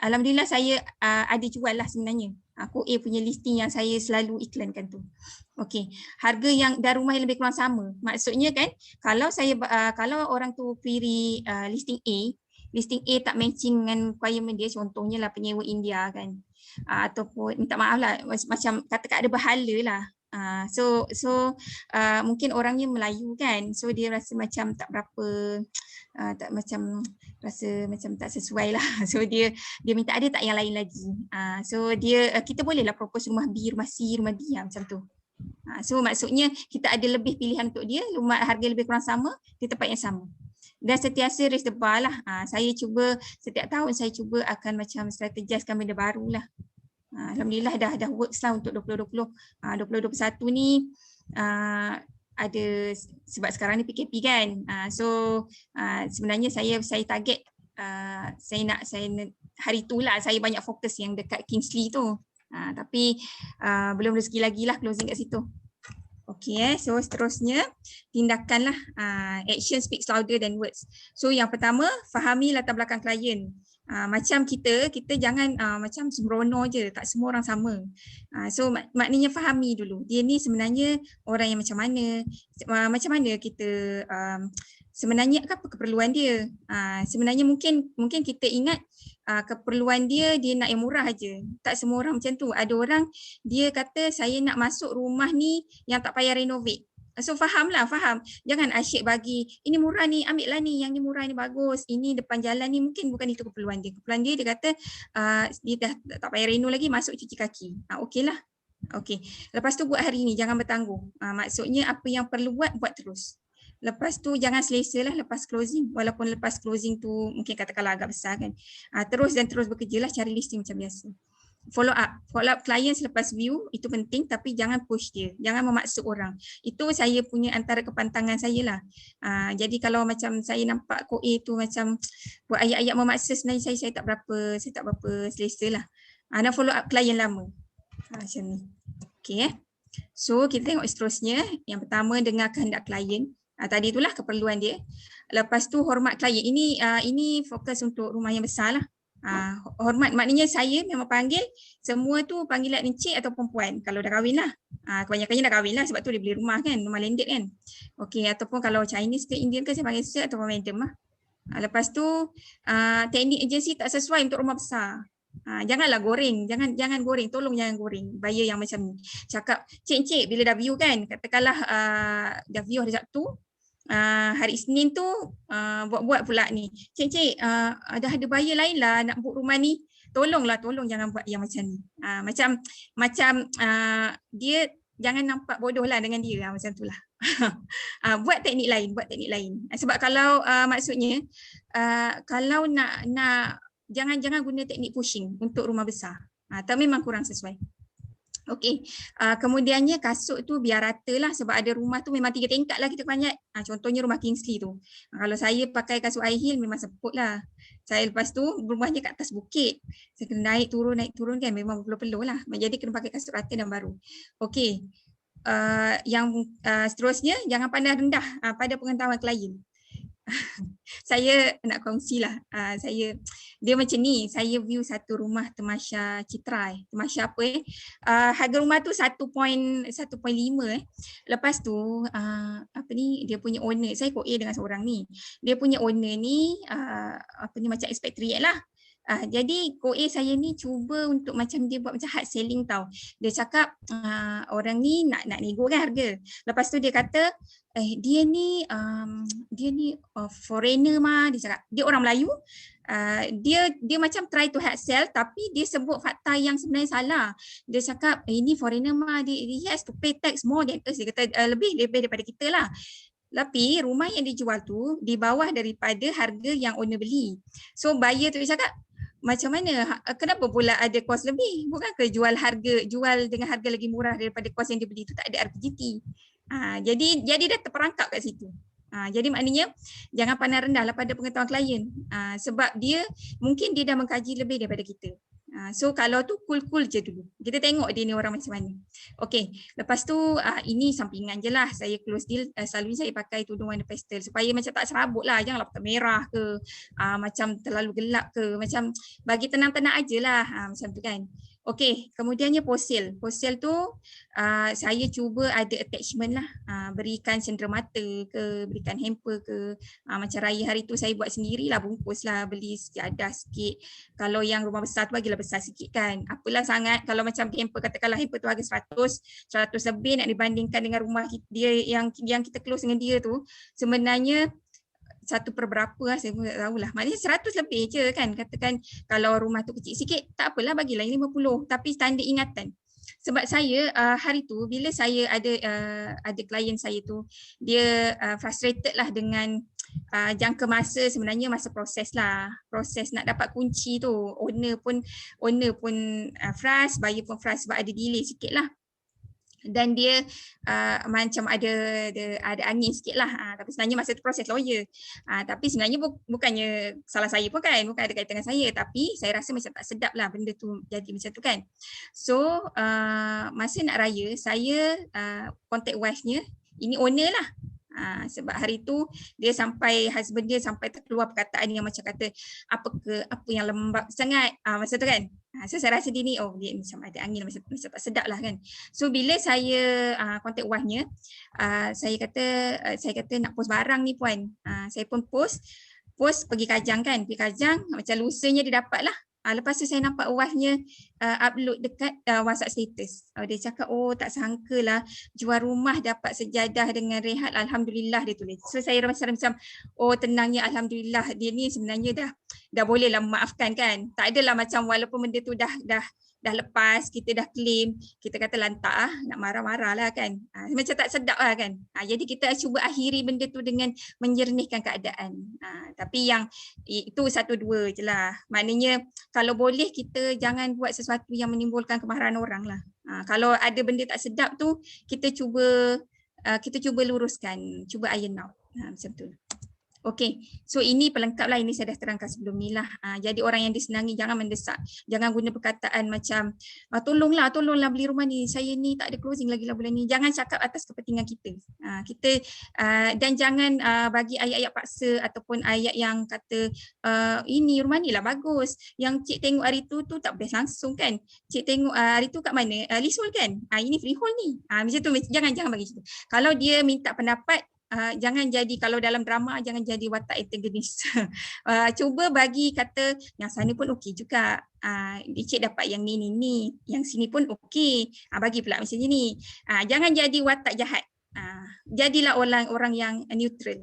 Alhamdulillah saya ada jual lah sebenarnya. KOA punya listing yang saya selalu iklankan tu. Okey, harga yang dan rumah yang lebih kurang sama. Maksudnya kan kalau orang tu query listing A tak matching dengan requirement dia, contohnya lah penyewa India kan. Ataupun minta maaf lah macam katakan ada berhala lah. Mungkin orangnya Melayu kan, so dia rasa macam tak berapa rasa macam tak sesuai lah. So dia minta ada tak yang lain lagi. So kita bolehlah propose rumah B, rumah C, rumah D macam tu. So maksudnya kita ada lebih pilihan untuk dia, rumah harga lebih kurang sama di tempat yang sama. Dan sentiasa raise the bar lah. Saya cuba setiap tahun saya cuba akan macam strategiskan benda baru lah. Alhamdulillah dah works lah untuk 2020. 2021 ni ada sebab sekarang ni PKP kan. Sebenarnya saya target saya nak hari tu lah saya banyak fokus yang dekat Kingsley tu. Tapi belum rezeki lagi lah closing kat situ. Okey, so seterusnya tindakan lah. Action speaks louder than words. So yang pertama, fahami latar belakang klien. Macam kita jangan macam sembrono je, tak semua orang sama. So maknanya fahami dulu, dia ni sebenarnya orang yang macam mana kita sebenarnya apa keperluan dia. Sebenarnya mungkin kita ingat keperluan dia nak yang murah aja. Tak semua orang macam tu. Ada orang dia kata saya nak masuk rumah ni yang tak payah renovate. So faham. Jangan asyik bagi ini murah ni, ambil lah ni, yang ni murah ni bagus. Ini depan jalan ni, mungkin bukan itu keperluan dia. Keperluan dia kata dia dah tak payah reno lagi, masuk cuci kaki. Okeylah. Okey. Lepas tu buat hari ni, jangan bertanggung. Maksudnya apa yang perlu buat terus. Lepas tu jangan selesa lah lepas closing. Walaupun lepas closing tu mungkin katakanlah agak besar kan. Terus bekerja lah, cari listing macam biasa. follow up klien selepas view itu penting, tapi jangan push dia, jangan memaksa orang. Itu saya punya antara kepantangan saya lah. Jadi kalau macam saya nampak Ko A tu macam buat ayat-ayat memaksa, sebenarnya saya tak berapa selesa lah. Dan follow up klien lama. Macam ni. Okay. So kita tengok seterusnya. Yang pertama, dengar kehendak klien. Tadi itulah keperluan dia. Lepas tu hormat klien. Ini fokus untuk rumah yang besar lah. Hormat maknanya saya memang panggil semua tu panggilan encik atau perempuan kalau dah kahwin lah. Kebanyakannya dah kahwin lah, sebab tu dia beli rumah kan, rumah landed kan. Okey, ataupun kalau Chinese ke Indian ke saya panggil sir atau madam lah. Lepas tu teknik agensi tak sesuai untuk rumah besar. Janganlah goreng, jangan goreng, tolong jangan goreng. Buyer yang macam ni cakap, cik bila dah view kan, katakanlah dah view hari Sabtu, hari Isnin tu buat pula ni, cik dah ada buyer lain lah nak book rumah ni, tolong jangan buat yang macam ni. Macam dia jangan nampak bodoh lah dengan dia, macam tu lah. Buat teknik lain. Sebab kalau maksudnya kalau nak jangan guna teknik pushing untuk rumah besar. Tapi memang kurang sesuai. Okey, kemudiannya kasut tu biar rata lah, sebab ada rumah tu memang 3 tingkat lah kita panjat. Contohnya rumah Kingsley tu. Kalau saya pakai kasut high heel memang seput lah. Saya lepas tu rumahnya kat atas bukit. Saya kena naik turun kan, memang perlu-perlu lah. Jadi kena pakai kasut rata dan baru. Okey, yang seterusnya jangan pandang rendah pada pengetahuan klien. Saya nak kongsilah, dia macam ni, saya view satu rumah Temasya Citra, Temasya apa harga rumah tu 1.5 lepas tu apa ni, dia punya owner, saya Ko A dengan seorang ni, dia punya owner ni apa ni, macam expatriate lah. Jadi Ko A saya ni cuba untuk macam dia buat macam hard selling tau. Dia cakap orang ni nak nego kan harga. Lepas tu dia kata dia ni foreigner mah, dia cakap dia orang Melayu. Dia macam try to hard sell, tapi dia sebut fakta yang sebenarnya salah. Dia cakap ini foreigner mah, dia has to pay tax more than us. Dia kata lebih daripada kita lah. Tapi rumah yang dijual tu di bawah daripada harga yang owner beli. So buyer tu dia cakap, macam mana, kenapa pula ada kos lebih? Bukan ke jual dengan harga lagi murah daripada kos yang dia beli tu, tak ada RPGT. Jadi dah terperangkap kat situ. Jadi maknanya jangan pandang rendah lah pada pengetahuan klien. Sebab mungkin dia dah mengkaji lebih daripada kita. So kalau tu cool je dulu. Kita tengok dia ni orang macam mana. Okey, lepas tu ini sampingan je lah. Saya close deal, selalunya saya pakai tudung warna pastel supaya macam tak serabut lah. Janganlah pakai merah ke, macam terlalu gelap ke, macam bagi tenang-tenang aje lah, macam tu kan. Okey, kemudiannya posel. Posel tu saya cuba ada attachment lah. Berikan cenderamata ke, berikan hamper ke. Macam raya hari tu saya buat sendirilah, bungkus lah, beli sejadah sikit. Kalau yang rumah besar tu bagilah besar sikit kan. Apalah sangat, kalau macam hamper, katakanlah hamper tu harga 100 lebih, nak dibandingkan dengan rumah dia yang kita close dengan dia tu, sebenarnya 1/berapa lah, saya pun tak tahulah. Maknanya 100 lebih je kan. Katakan kalau rumah tu kecil sikit, tak apalah, bagilah 50. Tapi standard ingatan. Sebab saya hari tu bila saya ada klien saya tu, dia frustrated lah dengan jangka masa, sebenarnya masa proses lah. Proses nak dapat kunci tu. Owner pun frust, buyer pun frust sebab ada delay sikit lah. Dan dia macam ada angin sikit lah, tapi sebenarnya masa tu proses lawyer. Tapi sebenarnya bukannya salah saya pun kan, bukan ada kaitan dengan saya, tapi saya rasa macam tak sedap lah benda tu jadi macam tu kan. So masa nak raya, saya contact wife-nya, ini owner lah. Sebab hari tu husband dia sampai terkeluar perkataan yang macam kata apa yang lembab sangat masa tu kan. So saya rasa dia macam ada angin, macam tak sedap lah kan. So bila saya contact wife-nya, saya kata nak post barang ni puan. Saya pun post pergi Kajang kan, macam lusanya dia dapat lah. Lepas tu saya nampak wife-nya upload dekat WhatsApp status. Dia cakap, tak sangka lah jual rumah dapat sejadah dengan rehat, alhamdulillah dia tulis. So saya rasa macam tenangnya, alhamdulillah dia ni sebenarnya dah boleh lah memaafkan kan. Tak adalah macam walaupun benda tu dah dah lepas, kita dah claim, kita kata lantak nak marah-marah lah kan. Macam tak sedap lah kan. Jadi kita cuba akhiri benda tu dengan menjernihkan keadaan. Tapi yang itu satu dua je lah. Maknanya kalau boleh kita jangan buat sesuatu yang menimbulkan kemarahan orang lah. Kalau ada benda tak sedap tu, kita cuba luruskan, cuba iron out. Macam tu. Okey, so ini pelengkap lah, ini saya dah terangkan sebelum ni lah. Jadi orang yang disenangi jangan mendesak, jangan guna perkataan macam tolonglah beli rumah ni, saya ni tak ada closing lagi lah bulan ni. Jangan cakap atas kepentingan kita. Dan jangan bagi ayat-ayat paksa ataupun ayat yang kata ini rumah ni lah bagus. Yang cik tengok hari tu tak best langsung kan. Cik tengok hari tu kat mana? Leasehold kan? Ini freehold ni. Macam tu, jangan bagi situ. Kalau dia minta pendapat, jangan jadi, kalau dalam drama jangan jadi watak antagonis. Cuba bagi kata yang sana pun okey juga. Cik dapat yang ni, yang sini pun okey. Bagi pula macam ni. Jangan jadi watak jahat. Jadilah orang yang neutral.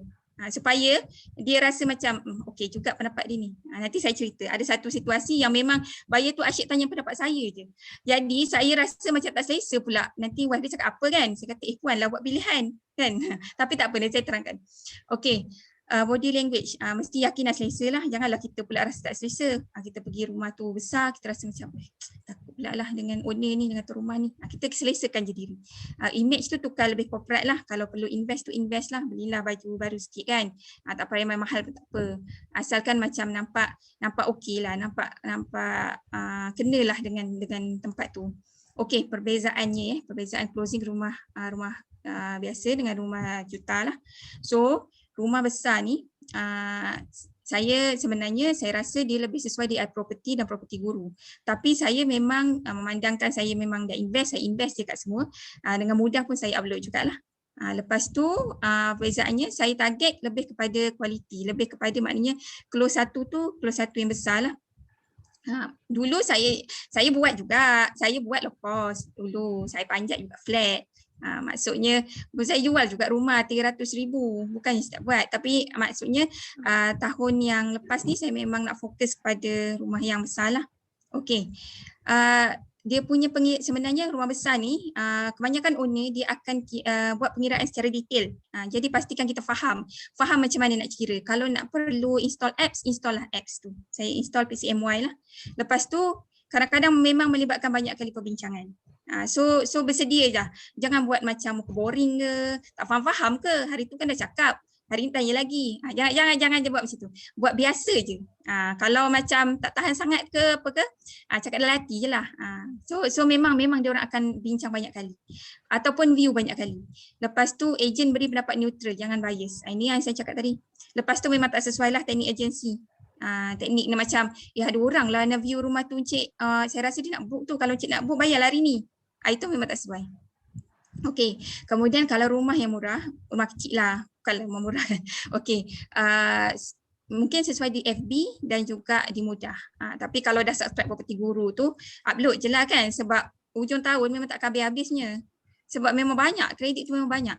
Supaya dia rasa macam okey juga pendapat dia ni. Nanti saya cerita ada satu situasi yang memang buyer tu asyik tanya pendapat saya je. Jadi saya rasa macam tak selesa pula. Nanti wife dia cakap apa kan? Saya kata puan lah buat pilihan kan. Tapi tak apa, saya terangkan. Okey. Body language mesti yakin dan selesa lah. Janganlah kita pula rasa tak selesa. Kita pergi rumah tu besar, kita rasa macam takut pula lah dengan owner ni, dengan tuan rumah ni. Kita selesakan je diri. Image tu tukar lebih corporate lah. Kalau perlu invest lah. Belilah baju baru sikit kan. Tak payah mahal pun tak apa. Asalkan macam nampak okey lah. Nampak kenalah dengan tempat tu. Okey, perbezaannya perbezaan closing rumah biasa dengan rumah juta lah. So rumah besar ni saya rasa dia lebih sesuai di property dan property guru. Tapi saya memang memandangkan saya memang dah saya invest je kat semua. Dengan mudah pun saya upload jugalah. Lepas tu perbezaannya saya target lebih kepada kualiti, lebih kepada maknanya close satu yang besar lah. Dulu saya buat juga, saya buat low cost dulu, saya panjat juga flat. Maksudnya saya jual juga rumah 300,000, bukannya saya tak buat, tapi maksudnya tahun yang lepas ni saya memang nak fokus pada rumah yang besar lah. Okey. Dia punya sebenarnya rumah besar ni kebanyakan owner dia akan buat pengiraan secara detail. Jadi pastikan kita faham macam mana nak kira. Kalau nak perlu install apps, install lah apps tu. Saya install PCMY lah. Lepas tu kadang-kadang memang melibatkan banyak kali perbincangan. So bersedia je. Jangan buat macam muka boring ke, tak faham ke. Hari tu kan dah cakap, hari ni tanya lagi. Jangan je buat macam tu. Buat biasa je. Kalau macam tak tahan sangat ke apa ke, cakap dalam hati je lah. So memang dia orang akan bincang banyak kali. Ataupun view banyak kali. Lepas tu ejen beri pendapat neutral, jangan bias. Ini yang saya cakap tadi. Lepas tu memang tak sesuai lah teknik agensi. Teknik ni macam ada orang lah nak view rumah tu cik, saya rasa dia nak book tu, kalau cik nak book bayar hari ni. Itu memang tak sesuai. Okey, kemudian kalau rumah yang murah, rumah kecil lah, bukanlah rumah murah kan. Okey, mungkin sesuai di FB dan juga di Mudah. Tapi kalau dah subscribe property guru tu, upload je lah kan, sebab hujung tahun memang tak habis-habisnya. Sebab memang banyak, kredit tu memang banyak.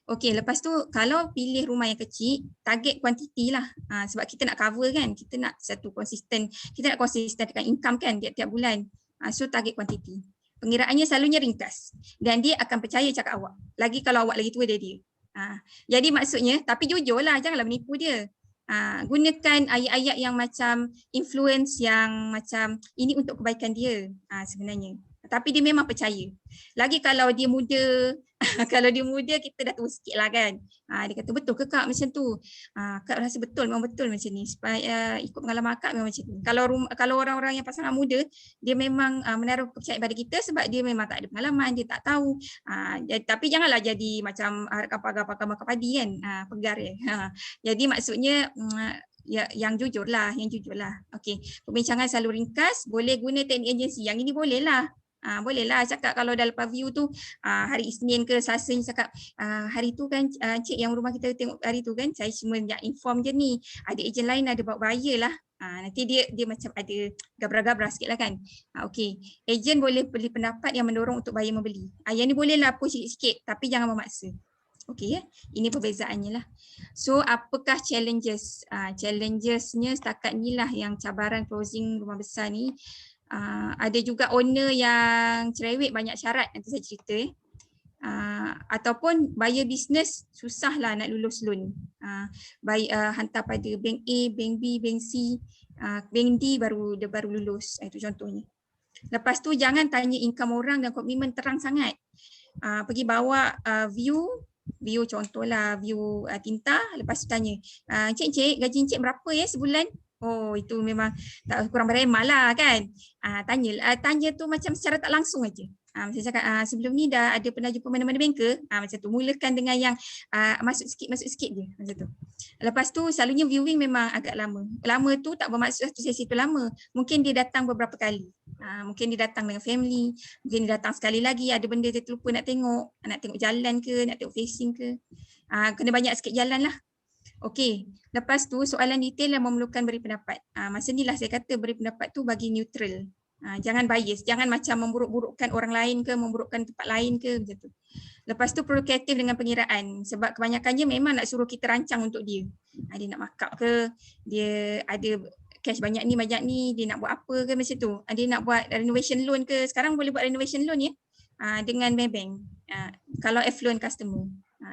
Okey, lepas tu kalau pilih rumah yang kecil, target kuantiti lah. Sebab kita nak cover kan, kita nak konsisten dengan income kan tiap-tiap bulan. So target kuantiti. Pengiraannya selalunya ringkas dan dia akan percaya cakap awak. Lagi kalau awak lagi tua dari dia. Jadi maksudnya, tapi jujurlah, janganlah menipu dia. Gunakan ayat-ayat yang macam influence yang macam ini untuk kebaikan dia sebenarnya. Tapi dia memang percaya. Lagi kalau dia muda, kalau dia muda kita dah tua sikit lah kan. Dia kata betul ke kak macam tu? Kak rasa betul, memang betul macam ni. Supaya ikut pengalaman akak memang macam tu. Kalau orang-orang yang pasangan muda, dia memang menaruh kepercayaan pada kita sebab dia memang tak ada pengalaman, dia tak tahu. Tapi janganlah jadi macam pagar-pagar makan padi kan, pegar ya. Jadi maksudnya yang jujur lah. Okey, perbincangan selalu ringkas, boleh guna teknik agensi. Yang ini boleh lah. Bolehlah cakap kalau dah lepas view tu hari Isnin ke Selasa ni cakap hari tu kan cik yang rumah kita tengok hari tu kan saya cuma nak inform je ni, ada ejen lain ada bawa buyer lah. Nanti dia macam ada gabra-gabra sikit lah kan. Okey, ejen boleh beli pendapat yang mendorong untuk buyer membeli. Yang ni bolehlah push sikit-sikit tapi jangan memaksa. Okey ya, ini perbezaannya lah. So apakah challenges? Challengesnya setakat ni lah yang cabaran closing rumah besar ni. Ada juga owner yang cerewet, banyak syarat, nanti saya cerita. Ataupun buyer business susahlah nak lulus loan. Hantar pada bank A, bank B, bank C, bank D dia baru lulus. Itu contohnya. Lepas tu jangan tanya income orang dan komitmen terang sangat. Pergi bawa view contohlah view Tinta, lepas tu tanya, Encik gaji Encik berapa ya sebulan? Oh, itu memang tak kurang beremal lah kan. Tanya tu macam secara tak langsung aja. Macam cakap, sebelum ni dah ada pernah jumpa mana-mana banker, macam tu. Mulakan dengan yang masuk sikit je, macam tu. Lepas tu selalunya viewing memang agak lama. Lama tu tak bermaksud satu sesi tu lama. Mungkin dia datang beberapa kali. Mungkin dia datang dengan family, mungkin dia datang sekali lagi, ada benda dia terlupa nak tengok jalan ke, nak tengok facing ke. Kena banyak sikit jalan lah. Okey, lepas tu soalan detail yang memerlukan beri pendapat. Masa ni lah saya kata beri pendapat tu bagi neutral. Jangan bias, jangan macam memburuk-burukkan orang lain ke, memburukkan tempat lain ke, macam tu. Lepas tu perlu kreatif dengan pengiraan sebab kebanyakannya memang nak suruh kita rancang untuk dia. Dia nak markup ke, dia ada cash banyak ni, dia nak buat apa ke macam tu. Dia nak buat renovation loan ke, sekarang boleh buat renovation loan ya dengan Maybank kalau affluent customer.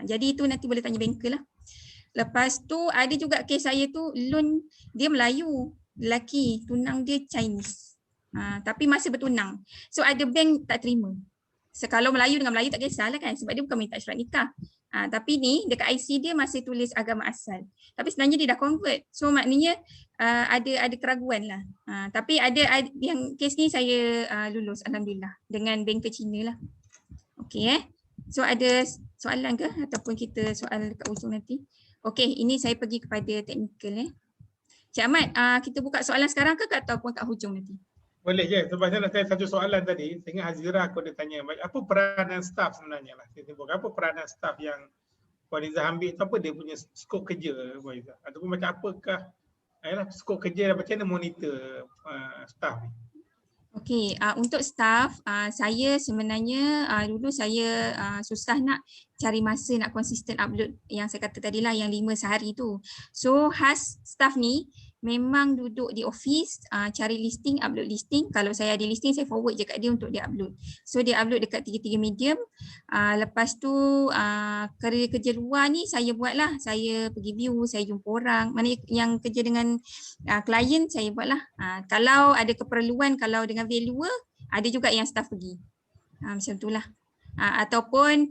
Jadi itu nanti boleh tanya banker lah. Lepas tu ada juga kes saya tu loan dia Melayu, lelaki, tunang dia Chinese. Tapi masih bertunang. So ada bank tak terima. So, kalau Melayu dengan Melayu tak kisahlah kan sebab dia bukan minta surat nikah. Tapi ni dekat IC dia masih tulis agama asal. Tapi sebenarnya dia dah convert. So maknanya ada keraguan lah. Tapi ada yang kes ni saya lulus alhamdulillah dengan banker Cina lah. Okey So ada soalan ke ataupun kita soal dekat ujung nanti? Okey, ini saya pergi kepada teknikal Cik Ahmad, kita buka soalan sekarang ke ataupun kat hujung nanti? Boleh je. Sebab saya satu soalan tadi, sehingga Hazira aku dia tanya, apa peranan staf sebenarnya lah. Saya sebut, apa peranan staf yang Puan Izzah ambil tu, apa dia punya skop kerja Puan Izzah? Ataupun macam apakah skop kerja dan macam mana monitor staf ni? Okey, untuk staf, saya sebenarnya dulu saya susah nak cari masa nak konsisten upload yang saya kata tadi lah yang 5 sehari tu. So khas staf ni memang duduk di office, cari listing, upload listing. Kalau saya ada listing, saya forward je kat dia untuk dia upload. So dia upload dekat 3 medium. Lepas tu kerja luar ni saya buat lah. Saya pergi view, saya jumpa orang. Mana yang kerja dengan klien saya buat lah. Kalau ada keperluan, kalau dengan viewer, ada juga yang staff pergi. Macam tu lah. Ataupun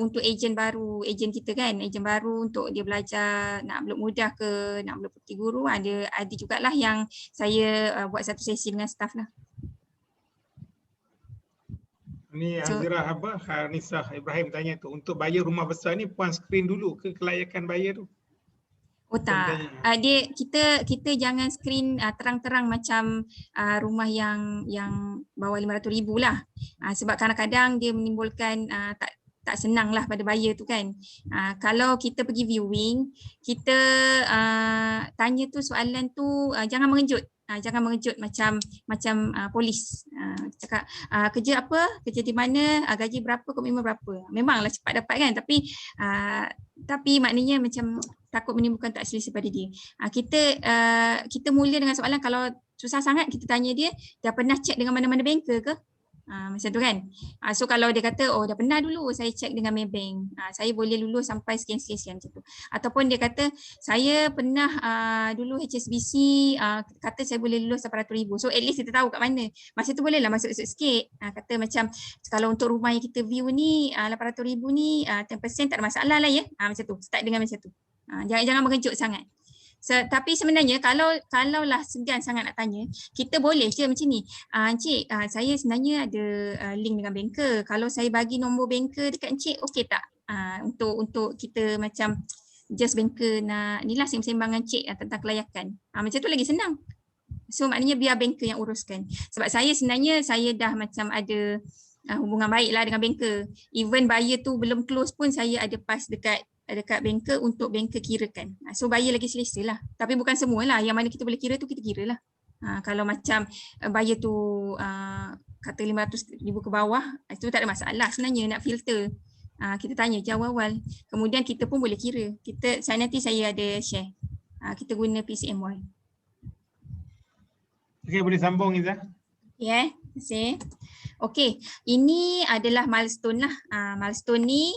untuk ejen baru, ejen kita kan, ejen baru untuk dia belajar nak upload mudah ke, nak upload putih guru, ada jugalah yang saya buat satu sesi dengan staff lah. Ni Hazira Hanisah Ibrahim tanya tu, untuk bayar rumah besar ni puan screen dulu ke kelayakan bayar tu? Oh tak, kita jangan screen terang-terang macam rumah yang bawah 500,000 lah. Sebab kadang-kadang dia menimbulkan tak senang lah pada buyer tu kan. Kalau kita pergi viewing, kita tanya tu soalan tu jangan mengejut. Jangan mengejut macam polis. Cakap kerja apa, kerja di mana, gaji berapa, komitmen berapa. Memanglah cepat dapat kan, tapi maknanya macam takut menimbulkan tak selesa pada dia. Kita mula dengan soalan, kalau susah sangat kita tanya dia, dah pernah check dengan mana-mana banker ke? Macam tu kan. So kalau dia kata, oh dah pernah dulu saya check dengan Maybank, saya boleh lulus sampai sekian-sekian macam tu. Ataupun dia kata, saya pernah dulu HSBC kata saya boleh lulus 800,000. So at least kita tahu kat mana. Masa tu bolehlah masuk sikit. Kata macam, kalau untuk rumah yang kita view ni 800,000 ni 10% tak ada masalah lah ya. Macam tu, start dengan macam tu. Jangan mengejut sangat. Tapi sebenarnya kalau lah segan sangat nak tanya, kita boleh je macam ni. Encik, saya sebenarnya ada link dengan banker. Kalau saya bagi nombor banker dekat encik, okey tak? Untuk kita macam just banker nak inilah sembang-sembang dengan encik tentang kelayakan. Macam tu lagi senang. So maknanya biar banker yang uruskan. Sebab saya sebenarnya saya dah macam ada hubungan baik lah dengan banker. Even buyer tu belum close pun saya ada pass dekat banker untuk banker kirakan. So buyer lagi selesa lah. Tapi bukan semualah. Yang mana kita boleh kira tu kita kira lah. Kalau macam buyer tu kata 500,000 ke bawah, itu tak ada masalah sebenarnya nak filter. Kita tanya je awal-awal. Kemudian kita pun boleh kira. Nanti saya ada share. Kita guna PCMY. Okey, boleh sambung Izzah. Ya, terima kasih. Okey, ini adalah milestone lah. Milestone ni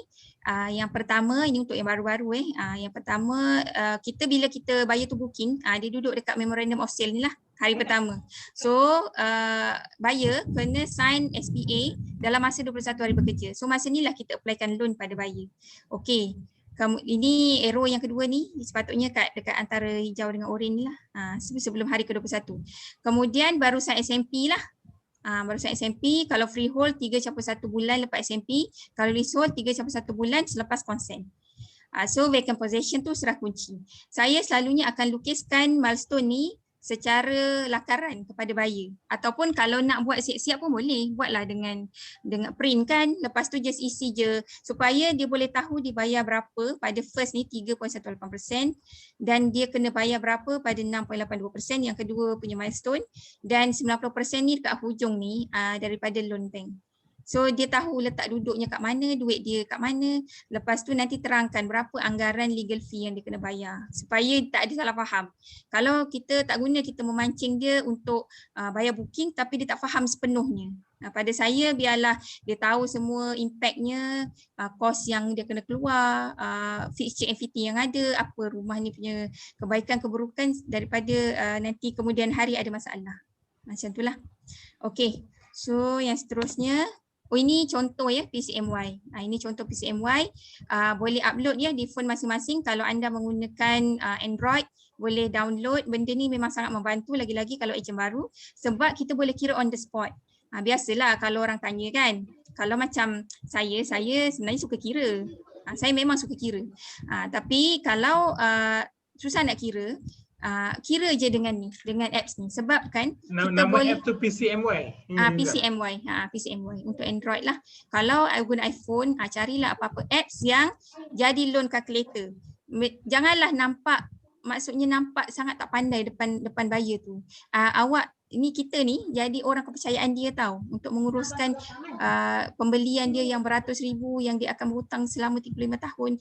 yang pertama, ini untuk yang baru-baru yang pertama, bila kita buyer tu booking, dia duduk dekat memorandum of sale ni lah hari pertama. So buyer kena sign SPA dalam masa 21 hari bekerja. So masa ni lah kita applykan loan pada buyer. Okey. Ini arrow yang kedua ni sepatutnya dekat antara hijau dengan oranye ni lah, sebelum hari ke-21. Kemudian baru sign SMP lah. Baru sign SMP, kalau freehold 3/1 bulan lepas SMP, kalau leasehold 3/1 bulan selepas consent. So vacant possession tu serah kunci. Saya selalunya akan lukiskan milestone ni secara lakaran kepada buyer, ataupun kalau nak buat siap-siap pun boleh buatlah dengan print kan, lepas tu just isi je supaya dia boleh tahu dibayar berapa pada first ni 3.18% dan dia kena bayar berapa pada 6.82% yang kedua punya milestone, dan 90% ni dekat hujung ni daripada loan bank. So dia tahu letak duduknya kat mana, duit dia kat mana. Lepas tu nanti terangkan berapa anggaran legal fee yang dia kena bayar supaya tak ada salah faham. Kalau kita tak guna, kita memancing dia untuk bayar booking tapi dia tak faham sepenuhnya. Pada saya biarlah dia tahu semua impactnya, kos yang dia kena keluar, fixture and fitting yang ada, apa rumah ni punya kebaikan keburukan daripada nanti kemudian hari ada masalah. Macam itulah. Okey. So yang seterusnya, ini contoh ya PCMY. Ini contoh PCMY. Boleh upload ya di phone masing-masing. Kalau anda menggunakan Android, boleh download. Benda ni memang sangat membantu, lagi-lagi kalau ejen baru, sebab kita boleh kira on the spot. Biasalah kalau orang tanya kan. Kalau macam saya sebenarnya suka kira. Saya memang suka kira. Tapi kalau susah nak kira, kira je dengan apps ni, sebab kan kita nama boleh app tu PCMY. PCMY untuk Android lah. Kalau I guna iPhone, carilah apa-apa apps yang jadi loan calculator. Janganlah nampak sangat tak pandai depan buyer tu. Kita ni jadi orang kepercayaan dia tahu untuk menguruskan pembelian dia yang beratus ribu yang dia akan berhutang selama 35 tahun.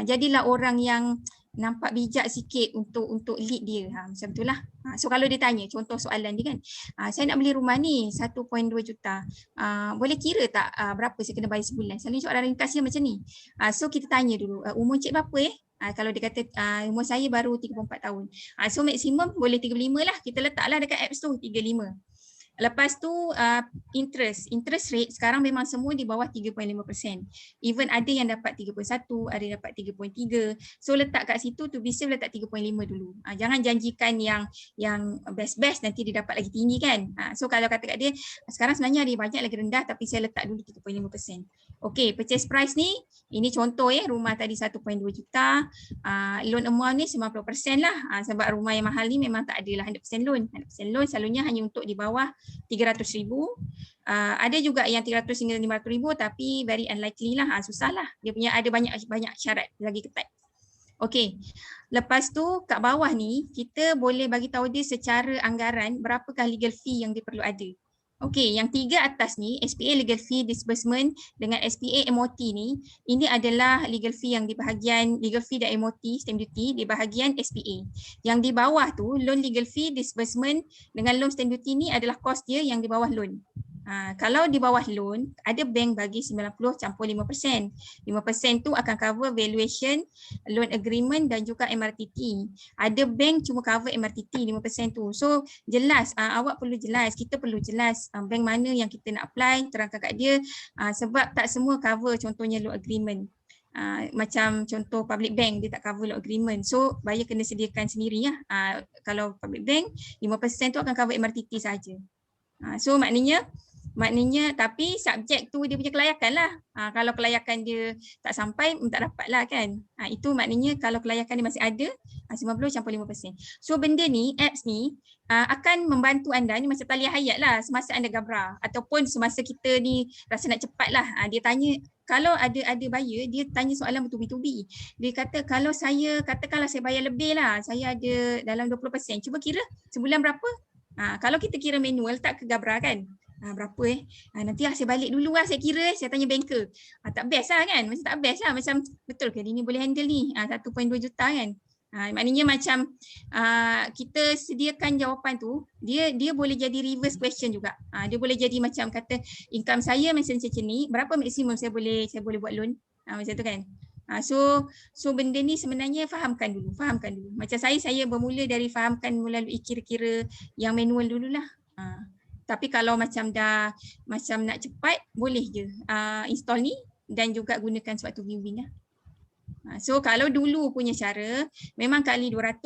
Jadilah orang yang nampak bijak sikit untuk lead dia. Macam itulah. So kalau dia tanya, contoh soalan dia kan, saya nak beli rumah ni 1.2 juta. Boleh kira tak berapa saya kena bayar sebulan? Selalunya soalan ringkasnya macam ni. So kita tanya dulu, umur cik berapa kalau dia kata umur saya baru 34 tahun. So maksimum boleh 35 lah. Kita letaklah dekat apps tu 35. Lepas tu interest rate sekarang memang semua di bawah 3.5%. Even ada yang dapat 3.1, ada yang dapat 3.3. So letak kat situ tu bisa letak 3.5 dulu. Jangan janjikan yang best nanti dia dapat lagi tinggi kan. So kalau kata kat dia sekarang sebenarnya ada banyak lagi rendah tapi saya letak dulu 3.5%. Okey, purchase price ni ini contoh rumah tadi 1.2 juta. Loan amount ni 90% lah. Sebab rumah yang mahal ni memang tak adalah 100% loan. 100% loan selalunya hanya untuk di bawah 300,000. Ada juga yang 300 hingga 500,000 tapi very unlikely lah. Susah lah. Dia punya ada banyak syarat lagi ketat. Okey. Lepas tu kat bawah ni kita boleh bagi tahu dia secara anggaran berapakah legal fee yang dia perlu ada. Okey, yang 3 atas ni SPA legal fee disbursement dengan SPA MOT ni, ini adalah legal fee yang di bahagian legal fee dan MOT stamp duty di bahagian SPA. Yang di bawah tu loan legal fee disbursement dengan loan stamp duty ni adalah kos dia yang di bawah loan. Kalau di bawah loan, ada bank bagi 90 campur 5%. 5% tu akan cover valuation, loan agreement dan juga MRTT. Ada bank cuma cover MRTT 5% tu. So jelas, awak perlu jelas, kita perlu jelas bank mana yang kita nak apply, terangkan kat dia sebab tak semua cover contohnya loan agreement. Macam contoh public bank dia tak cover loan agreement. So buyer kena sediakan sendiri ya. Kalau public bank 5% tu akan cover MRTT saja. So maknanya tapi subjek tu dia punya kelayakan lah. Kalau kelayakan dia tak sampai, tak dapat lah kan. Itu maknanya kalau kelayakan dia masih ada, 90 campur 5%. So benda ni, apps ni akan membantu anda, ni macam taliah hayat lah semasa anda gabra. Ataupun semasa kita ni rasa nak cepat lah. Dia tanya, kalau ada buyer, dia tanya soalan bertubi-tubi. Dia kata katakanlah saya bayar lebih lah, saya ada dalam 20%. Cuba kira sebulan berapa? Kalau kita kira manual tak kegabra kan. Berapa nanti saya balik dulu saya kira, saya tanya banker. Tak best lah kan, macam tak best lah, macam betul ke dia ni boleh handle ni 1.2 juta kan. Maknanya macam kita sediakan jawapan tu, dia boleh jadi reverse question juga. Dia boleh jadi macam kata income saya macam ni, berapa maksimum saya boleh buat loan? Macam tu kan. So benda ni sebenarnya fahamkan dulu. Macam saya bermula dari fahamkan melalui kira-kira yang manual dululah. Tapi kalau macam dah macam nak cepat, boleh je install ni dan juga gunakan suatu viewing lah. So kalau dulu punya cara memang kali 200,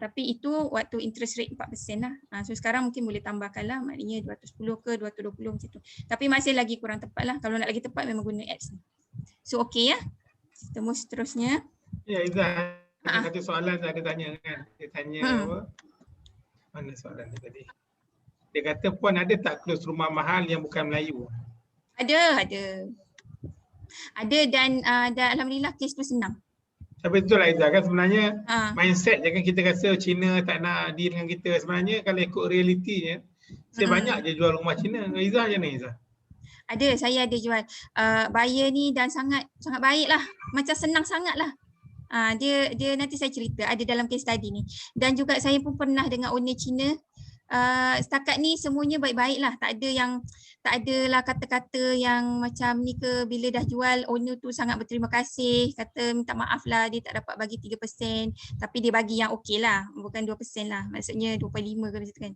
tapi itu waktu interest rate 4% lah. So sekarang mungkin boleh tambahkan lah, maknanya 210 ke 220 macam tu. Tapi masih lagi kurang tepat lah. Kalau nak lagi tepat memang guna apps ni. So okey ya. Temu seterusnya. Ya Izzah, ada satu soalan saya ada tanya kan. Dia tanya apa? Mana soalan dia tadi? Dia kata puan ada tak close rumah mahal yang bukan Melayu? Ada dan alhamdulillah kes tu senang. Tapi betul lah Izzah, kan sebenarnya mindset je kan kita rasa Cina tak nak deal dengan kita. Sebenarnya kalau ikut realitinya, saya banyak je jual rumah Cina. Izzah macam mana Izzah? Ada, saya ada jual. Buyer ni dan sangat baik lah. Macam senang sangat lah. Dia nanti saya cerita, ada dalam case study ni. Dan juga saya pun pernah dengan owner Cina. Setakat ni semuanya baik-baik lah. Tak adalah kata-kata yang macam ni ke, bila dah jual owner tu sangat berterima kasih, kata minta maaf lah dia tak dapat bagi 3%, tapi dia bagi yang okey lah, bukan 2% lah, maksudnya 2.5 ke macam tu kan.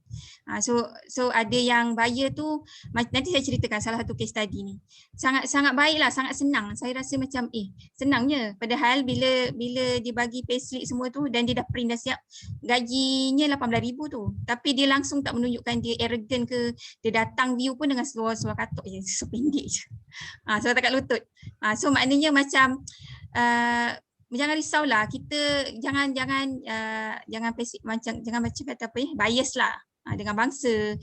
So ada yang buyer tu, nanti saya ceritakan salah satu case study ni. Sangat baik lah, sangat senang. Saya rasa macam senangnya, padahal bila dia bagi payslip semua tu dan dia dah print dah siap, gajinya 18,000 tu, tapi dia langsung tak menunjukkan dia arrogant ke, dia datang view pun dengan seluar katok je, sependek je. Seluar takat lutut. So maknanya macam jangan risaulah, kita jangan macam kata apa bias lah dengan bangsa.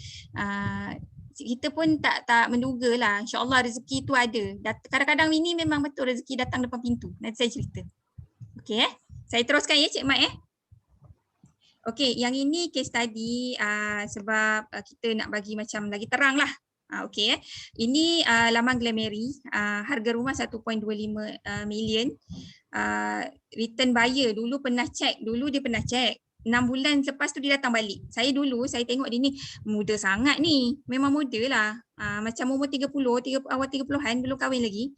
Kita pun tak menduga lah, insya-Allah rezeki tu ada. Kadang-kadang ini memang betul rezeki datang depan pintu. Nanti saya cerita. Okey saya teruskan ya Cik Mat Okey, yang ini case study sebab kita nak bagi macam lagi terang lah. Okey ini laman Glamary, harga rumah 1.25 million. Return buyer dulu dia pernah check. 6 bulan lepas tu dia datang balik. Saya tengok dia ni muda sangat ni. Memang muda lah. Macam umur 30, awal 30-an, belum kahwin lagi.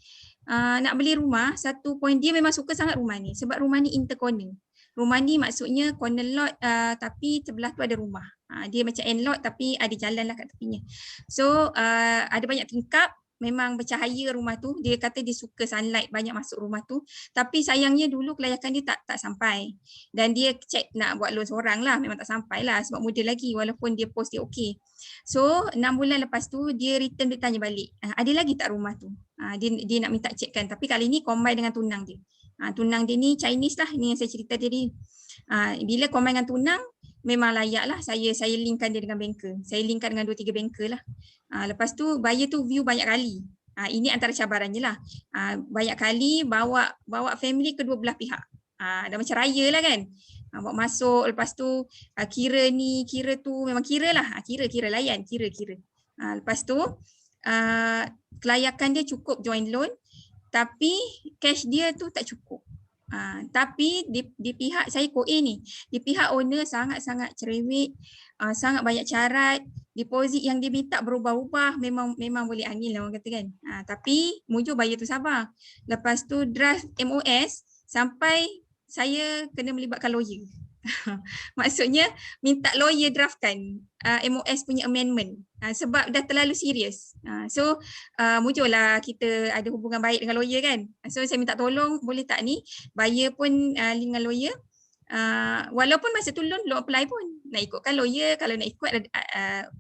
Nak beli rumah, satu point dia memang suka sangat rumah ni. Sebab rumah ni intercorner. Rumah ni maksudnya corner lot tapi sebelah tu ada rumah. Dia macam end lot tapi ada jalan lah kat tepinya. So ada banyak tingkap, memang bercahaya rumah tu. Dia kata dia suka sunlight banyak masuk rumah tu. Tapi sayangnya dulu kelayakan dia tak sampai. Dan dia check nak buat loan seorang lah, memang tak sampai lah sebab muda lagi walaupun dia post dia okey. So 6 bulan lepas tu dia return, dia tanya balik, ada lagi tak rumah tu? Dia nak minta checkkan, tapi kali ni combine dengan tunang dia. Tunang dia ni Chinese lah, ni yang saya cerita tadi. Bila combine dengan tunang, memang layak lah saya linkkan dia dengan banker. Saya linkkan dengan 2-3 banker lah. Lepas tu buyer tu view banyak kali. Ini antara cabarannya lah. Banyak kali bawa family kedua belah pihak. Dah macam raya lah kan. Bawa masuk, lepas tu kira ni, kira tu, memang kira lah. Kira layan, kira. Lepas tu kelayakan dia cukup joint loan, tapi cash dia tu tak cukup. Tapi di pihak saya koe ni, di pihak owner sangat-sangat cerewet, sangat banyak syarat, deposit yang dia minta berubah-ubah, memang boleh angin lah orang kata kan. Tapi mujur buyer tu sabar. Lepas tu draft MOS sampai saya kena melibatkan lawyer. Maksudnya minta lawyer draftkan MOS punya amendment sebab dah terlalu serius. So mujurlah kita ada hubungan baik dengan lawyer kan. So saya minta tolong, boleh tak ni buyer pun link dengan lawyer. Walaupun masa tu loan apply pun nak ikutkan lawyer, kalau nak ikut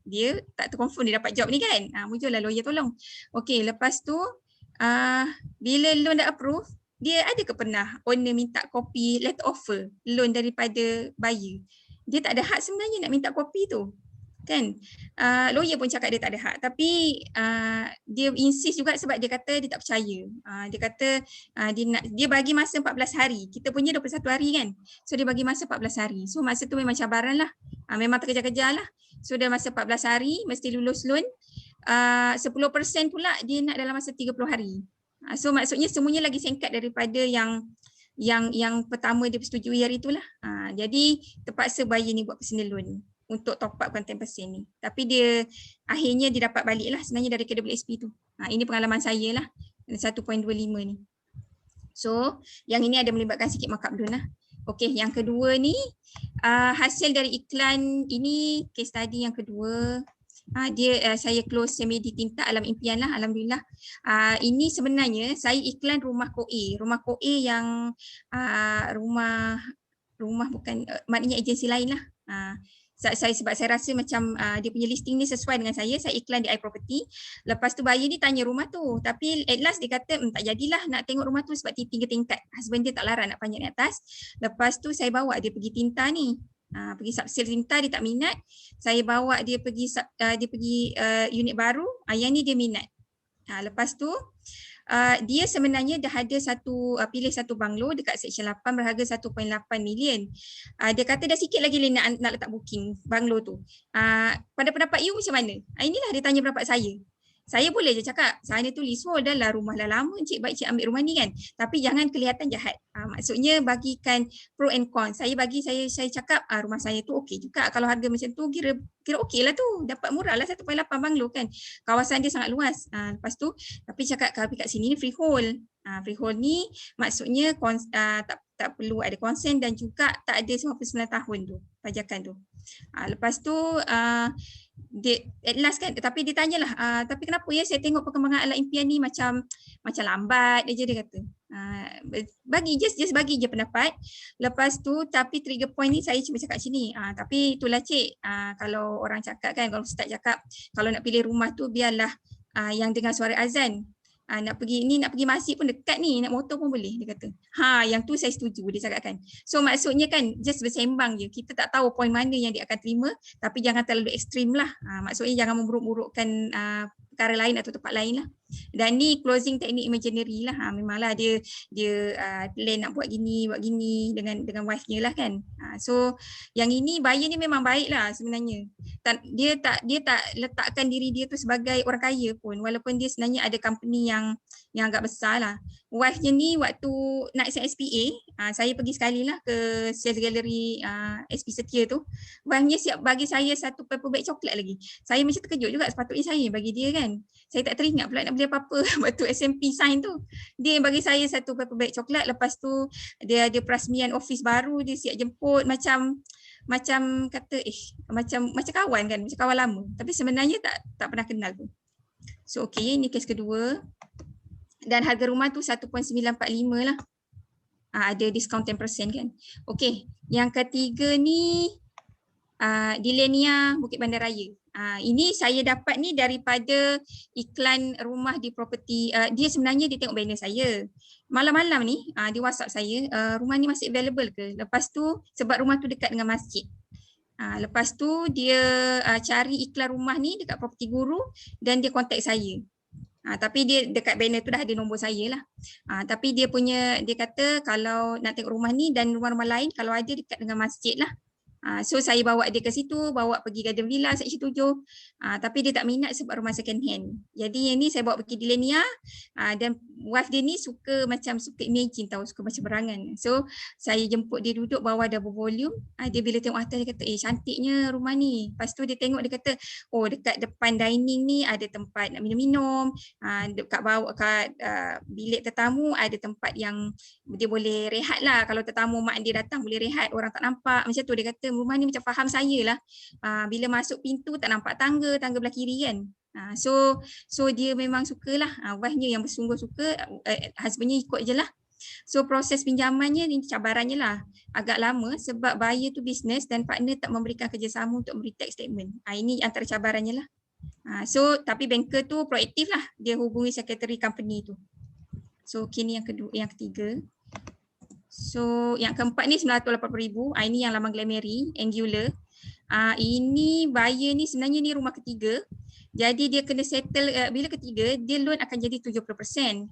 dia tak terkonfirm dia dapat job ni kan. Mujurlah lawyer tolong. Okey, lepas tu bila loan dah approve, dia ada ke pernah owner minta kopi letter offer loan daripada buyer? Dia tak ada hak sebenarnya nak minta kopi tu kan. Lawyer pun cakap dia tak ada hak, tapi dia insist juga sebab dia kata dia tak percaya. Dia kata dia bagi masa 14 hari. Kita punya 21 hari kan. So dia bagi masa 14 hari. So masa tu memang cabaran lah. Memang terkejar-kejar lah. So dia masa 14 hari mesti lulus loan. 10% pula dia nak dalam masa 30 hari. So maksudnya semuanya lagi singkat daripada yang yang pertama dia persetujui hari itulah. Jadi terpaksa buyer ni buat personal loan untuk top upkan 10% ni. Tapi dia akhirnya dia dapat balik lah sebenarnya dari KWSP tu. Ini pengalaman saya lah 1.25 ni. So yang ini ada melibatkan sikit markup loan lah. Okey, yang kedua ni hasil dari iklan ini, case study yang kedua. Saya close semi tinta Alam Impian lah, alhamdulillah. Ini sebenarnya saya iklan rumah Koe. Rumah Koe yang rumah bukan maknanya agensi lain lah. Sebab saya rasa macam dia punya listing ni sesuai dengan saya iklan di iProperty. Lepas tu buyer ni tanya rumah tu, tapi at last dia kata tak jadilah nak tengok rumah tu sebab 3 tingkat. Husband dia tak larang nak panjat di atas. Lepas tu saya bawa dia pergi tinta ni. Pergi subsale tinta, dia tak minat. Saya bawa dia pergi unit baru, yang ni dia minat. Lepas tu dia sebenarnya dah ada pilih satu banglo dekat Section 8 berharga 1.8 million. Dia kata dah sikit lagi nak letak booking banglo tu. Pada pendapat you macam mana? Inilah dia tanya pendapat saya. Saya boleh je cakap, sana tu leasehold dah lah, rumah dah lama, encik baik cik ambil rumah ni kan. Tapi jangan kelihatan jahat. Maksudnya bagikan pro and con. Saya cakap rumah saya tu okey juga. Kalau harga macam tu kira okey lah tu. Dapat murah lah 1.8 banglo kan. Kawasan dia sangat luas. Lepas tu, tapi cakap kalau kat sini ni freehold. Freehold ni maksudnya tak perlu ada konsen dan juga tak ada 99 tahun tu pajakan tu. Lepas tu dia at last kan, tapi dia tanyalah tapi kenapa ya saya tengok perkembangan Alam Impian ni macam lambat aja, dia kata. Bagi bagi je pendapat. Lepas tu tapi trigger point ni saya cuma cakap sini. Tapi itulah cik, kalau orang cakap kan, kalau ustaz cakap kalau nak pilih rumah tu biarlah yang dengar suara azan. Nak pergi masjid pun dekat ni, nak motor pun boleh, dia kata. Yang tu saya setuju, dia cakap kan. So maksudnya kan just bersembang je. Kita tak tahu point mana yang dia akan terima, tapi jangan terlalu ekstrim lah. Maksudnya jangan memburuk-burukkan perkara lain atau tempat lain lah. Dan ni closing teknik imaginary lah. Memanglah dia plan nak buat gini dengan wife-nya lah kan. So yang ini buyer ni memang baik lah sebenarnya. Dia tak letakkan diri dia tu sebagai orang kaya pun, walaupun dia sebenarnya ada company yang agak besar lah. Wife-nya ni waktu nak sign SPA, saya pergi sekali lah ke sales gallery SP Setia tu. Wife-nya siap bagi saya satu paper bag coklat lagi. Saya macam terkejut juga, sepatutnya saya bagi dia kan. Saya tak teringat pula nak beli apa-apa waktu SMP sign tu. Dia bagi saya satu paper bag coklat, lepas tu dia ada perasmian office baru, dia siap jemput macam kata macam kawan kan, macam kawan lama. Tapi sebenarnya tak pernah kenal pun. So okey, ini kes kedua. Dan harga rumah tu 1.945 lah. Ada diskaun 10% kan. Okey, yang ketiga ni di Lenia Bukit Bandaraya. Ini saya dapat ni daripada iklan rumah di property. Dia sebenarnya dia tengok banner saya. Malam-malam ni dia WhatsApp saya, rumah ni masih available ke? Lepas tu sebab rumah tu dekat dengan masjid. Lepas tu dia cari iklan rumah ni dekat Property Guru dan dia kontak saya. Tapi dia dekat banner tu dah ada nombor saya lah. Tapi dia kata kalau nak tengok rumah ni dan rumah-rumah lain kalau ada dekat dengan masjid lah. So saya bawa dia ke situ, bawa pergi Garden Villa Seksi 7. Tapi dia tak minat sebab rumah second hand. Jadi yang ni saya bawa pergi di Lenia, dan wife dia ni suka imagine tahu, suka baca berangan. So saya jemput dia duduk bawah double volume. Dia bila tengok atas dia kata, cantiknya rumah ni. Lepas tu dia tengok, dia kata, dekat depan dining ni ada tempat nak minum-minum. Dekat bawah kat bilik tetamu ada tempat yang dia boleh rehat lah. Kalau tetamu mak dia datang boleh rehat, orang tak nampak. Macam tu dia kata, rumah ni macam faham saya lah. Bila masuk pintu tak nampak tangga belah kiri kan. So dia memang sukalah. Wife-nya yang bersungguh suka, husband-nya ikut je lah. So proses pinjamannya ni cabarannya lah. Agak lama sebab buyer tu bisnes dan partner tak memberikan kerjasama untuk beri tax statement. Ini antara cabarannya lah. So tapi banker tu proaktif lah. Dia hubungi secretary company tu. So kini yang ketiga. So yang keempat ni 980,000. Ini yang Lamang Glamary, Angular. Ini buyer ni sebenarnya ni rumah ketiga. Jadi dia kena settle, bila ketiga dia loan akan jadi 70%.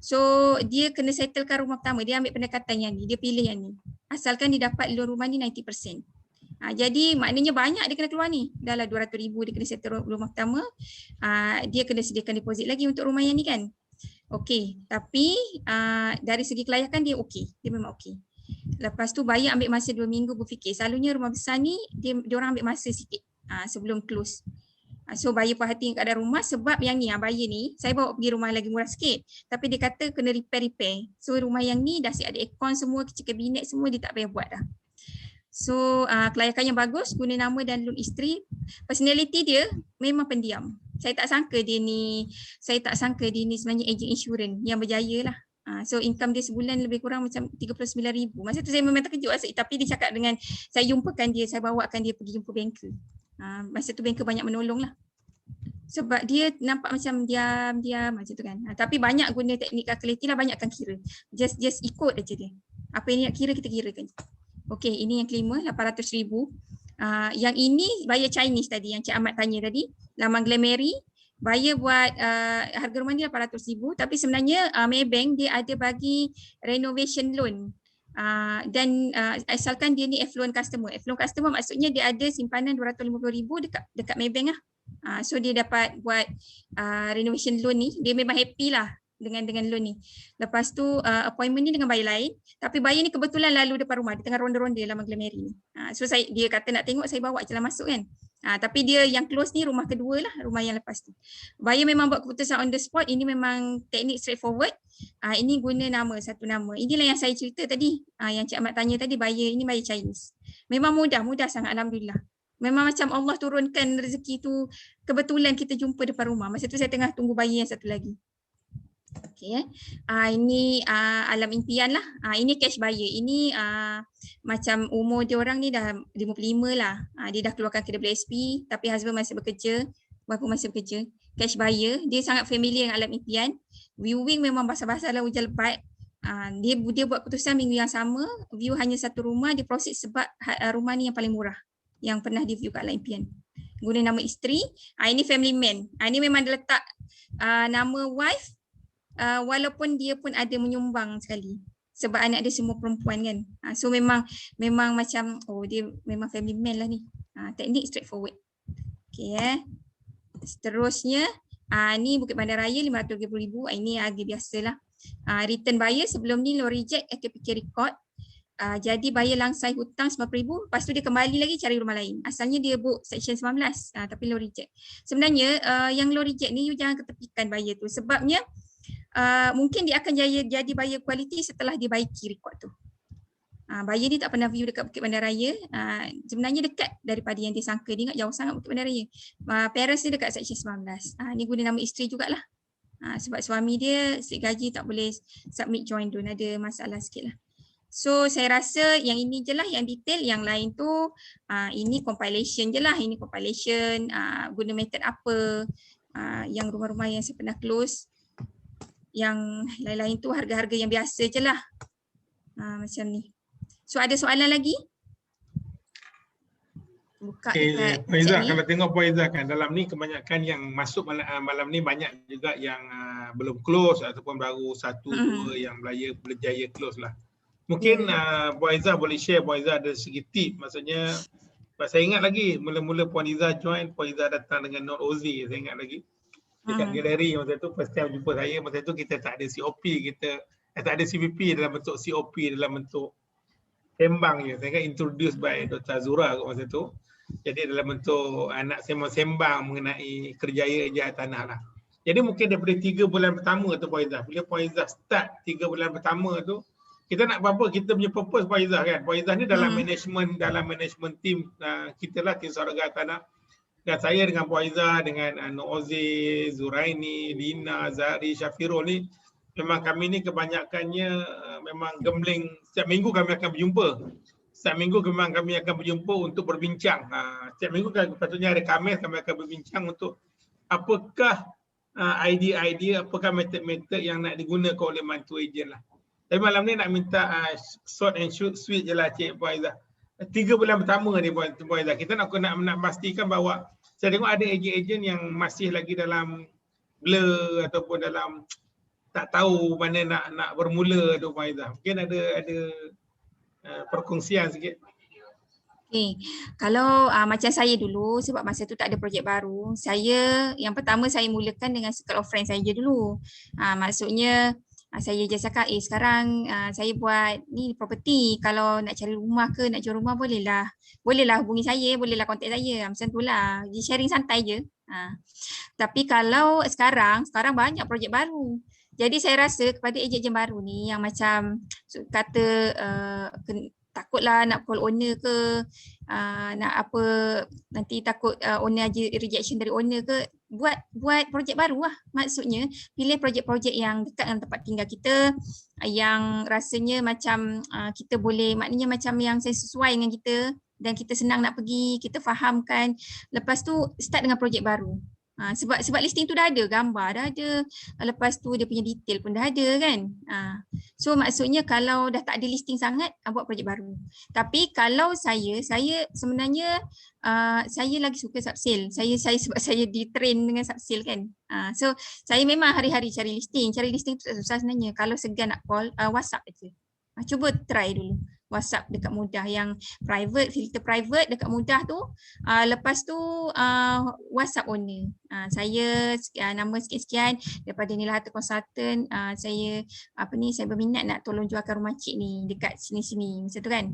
So dia kena settlekan rumah pertama. Dia ambil pendekatan yang ni, dia pilih yang ni. Asalkan dia dapat loan rumah ni 90%. Jadi maknanya banyak dia kena keluar ni. Dah lah 200,000 dia kena settle rumah pertama. Dia kena sediakan deposit lagi untuk rumah yang ni kan. Okey, tapi dari segi kelayakan dia okey, dia memang okey. Lepas tu buyer ambil masa 2 minggu berfikir. Selalunya rumah besar ni dia orang ambil masa sikit sebelum close. So buyer perhatikan keadaan rumah sebab yang ni buyer ni saya bawa pergi rumah lagi murah sikit tapi dia kata kena repair. So rumah yang ni dah siap ada aircon semua, kecil kabinet semua dia tak payah buat dah. So kelayakannya bagus, guna nama dan loan isteri. Personality dia memang pendiam. Saya tak sangka dia ni sebenarnya ejen insurans yang berjaya lah. So income dia sebulan lebih kurang macam 39,000. Masa tu saya memang terkejut tapi dia cakap dengan saya jumpakan dia, saya bawakan dia pergi jumpa banker. Masa tu banker banyak menolong lah. Sebab dia nampak macam diam-diam macam tu kan. Tapi banyak guna teknik kalkulatif lah, banyakkan kira. Just ikut aja dia. Apa yang nak kira kita kirakan. Okey, ini yang kelima 800,000. Yang ini buyer Chinese tadi yang Cik Ahmad tanya tadi, laman Glamary. Buyer buat harga rumah ni 800,000 tapi sebenarnya Maybank dia ada bagi renovation loan. Dan asalkan dia ni affluent customer. Affluent customer maksudnya dia ada simpanan 250,000 dekat Maybank lah. So dia dapat buat renovation loan ni, dia memang happy lah dengan loan ni. Lepas tu appointment ni dengan buyer lain, tapi buyer ni kebetulan lalu depan rumah, dia tengah ronda-ronda dalam Glamary ni. So dia kata nak tengok, saya bawa je lah masuk kan. Tapi dia yang close ni rumah kedua lah, rumah yang lepas tu. Buyer memang buat keputusan on the spot, ini memang teknik straightforward. Ini guna satu nama. Inilah yang saya cerita tadi, yang Cik Ahmad tanya tadi, buyer ini buyer Chinese. Memang mudah sangat alhamdulillah. Memang macam Allah turunkan rezeki tu, kebetulan kita jumpa depan rumah. Masa tu saya tengah tunggu buyer yang satu lagi. Okay, ini alam impian lah. Ini cash buyer. Ini macam umur dia orang ni dah 55 lah. Dia dah keluarkan KWSP tapi husband masih bekerja. Bapa masih bekerja. Cash buyer. Dia sangat familiar dengan alam impian. Viewing memang basah-basah lah hujan lebat. Dia buat keputusan minggu yang sama. View hanya satu rumah. Dia proceed sebab rumah ni yang paling murah yang pernah di view kat alam impian. Guna nama isteri. Ini family man. Ini memang dia letak nama wife. Walaupun dia pun ada menyumbang sekali sebab anak dia semua perempuan kan. So memang macam dia memang family man lah ni. Teknik straightforward. Okay, seterusnya ni Bukit Bandar Raya 530,000. Ini harga biasalah. Return buyer sebelum ni low reject AKPK record. Jadi buyer langsai hutang 90,000, lepas tu dia kembali lagi cari rumah lain. Asalnya dia book section 19 tapi low reject. Sebenarnya yang low reject ni you jangan ketepikan buyer tu sebabnya mungkin dia akan jadi buyer quality setelah dia baiki rekod tu. Buyer ni tak pernah view dekat Bukit Bandar Raya. Sebenarnya dekat daripada yang dia sangka. Dia ingat jauh sangat Bukit Bandar Raya. Parents dia dekat section 19. Ni guna nama isteri jugalah. Sebab suami dia state gaji tak boleh submit joint loan. Ada masalah sikit lah. So saya rasa yang ini je lah yang detail. Yang lain tu ini compilation je lah. Ini compilation guna method apa. Yang rumah-rumah yang saya pernah close. Yang lain-lain tu harga-harga yang biasa je lah. Macam ni. So ada soalan lagi? Buka dekat Puan Izzah, kalau tengok Puan Izzah kan dalam ni kebanyakan yang masuk malam ni banyak juga yang belum close ataupun baru satu dua yang berjaya close lah. Mungkin Puan Izzah boleh share, Puan Izzah ada segi tip, maksudnya saya ingat lagi mula-mula Puan Izzah join, Puan Izzah datang dengan Not Ozi, saya ingat lagi. Dekat galeri masa tu first time jumpa saya, masa tu kita tak ada COP, kita tak ada CVP dalam bentuk COP, dalam bentuk sembang je. Saya kan introduced by Dr. Azura masa tu. Jadi dalam bentuk nak sembang mengenai kerjaya eja tanah lah. Jadi mungkin daripada 3 bulan pertama tu Puan Izzah, bila Puan Izzah start 3 bulan pertama tu, kita nak apa? Kita punya purpose Puan Izzah kan. Puan Izzah ni dalam management team kita lah, tim Saudara Tanah. Dan saya dengan Puan Izzah, dengan Nozi, Zuraini, Lina, Zahri, Syafirul ni, memang kami ni kebanyakannya memang gambling. Setiap minggu kami akan berjumpa. Setiap minggu memang kami akan berjumpa untuk berbincang. Setiap minggu patutnya hari Khamis kami akan berbincang untuk apakah idea-idea, apakah metod-metod yang nak digunakan oleh mantu ejen lah. Tapi malam ni nak minta short and sweet je lah Cik Puan Izzah. 3 bulan pertama ni Puan Izzah, kita nak pastikan bahawa saya tengok ada ejen-ejen yang masih lagi dalam blur ataupun dalam tak tahu mana nak bermula tu Puan Izzah. Mungkin ada perkongsian sikit. Okay. Kalau macam saya dulu, sebab masa tu tak ada projek baru, saya yang pertama saya mulakan dengan circle of friends saja dulu. Maksudnya saya je cakap, sekarang saya buat ni property, kalau nak cari rumah ke nak jual rumah bolehlah. Bolehlah hubungi saya, bolehlah kontak saya. Macam tu lah. Sharing santai je. Tapi kalau sekarang banyak projek baru. Jadi saya rasa kepada ejen-ejen baru ni yang macam kata takutlah nak call owner ke, nak apa, nanti takut owner aja rejection dari owner ke, buat projek baru lah. Maksudnya pilih projek-projek yang dekat dengan tempat tinggal kita, yang rasanya macam kita boleh, maknanya macam yang sesuai dengan kita dan kita senang nak pergi, kita fahamkan. Lepas tu start dengan projek baru. Sebab listing tu dah ada, gambar dah ada, lepas tu dia punya detail pun dah ada kan. So maksudnya kalau dah tak ada listing sangat, buat projek baru. Tapi kalau saya sebenarnya saya lagi suka subsale. Saya sebab saya di-train dengan subsale kan. So saya memang hari-hari cari listing. Cari listing tu tak susah sebenarnya. Kalau segan nak call, WhatsApp aja. Cuba try dulu. WhatsApp dekat mudah, yang private, filter private dekat mudah tu. Lepas tu WhatsApp owner. Saya nama sekian-sekian daripada Nila Harta Consultant, saya saya berminat nak tolong jualkan rumah cik ni dekat sini-sini. Macam tu kan.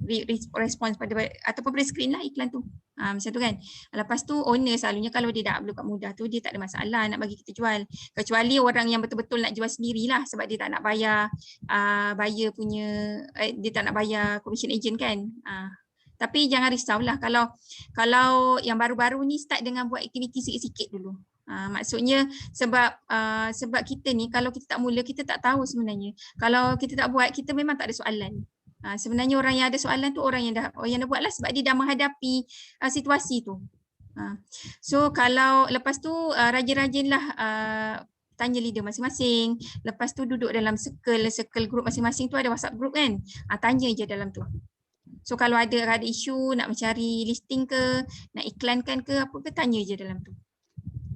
Respons pada ataupun press screen lah iklan tu. Macam tu kan. Lepas tu owner selalunya kalau dia dah upload kat mudah tu, dia tak ada masalah nak bagi kita jual. Kecuali orang yang betul-betul nak jual sendirilah, sebab dia tak nak bayar buyer punya, dia tak nak bayar commission agent kan. Tapi jangan risaulah kalau yang baru-baru ni start dengan buat aktiviti sikit-sikit dulu. Maksudnya sebab kita ni kalau kita tak mula, kita tak tahu sebenarnya. Kalau kita tak buat, kita memang tak ada soalan. Sebenarnya orang yang ada soalan tu orang yang dah buat lah, sebab dia dah menghadapi situasi tu. So kalau lepas tu rajin-rajinlah tanya leader masing-masing. Lepas tu duduk dalam circle group masing-masing tu, ada WhatsApp group kan. Tanya je dalam tu. So kalau ada isu nak mencari listing ke, nak iklankan ke apa ke, tanya je dalam tu.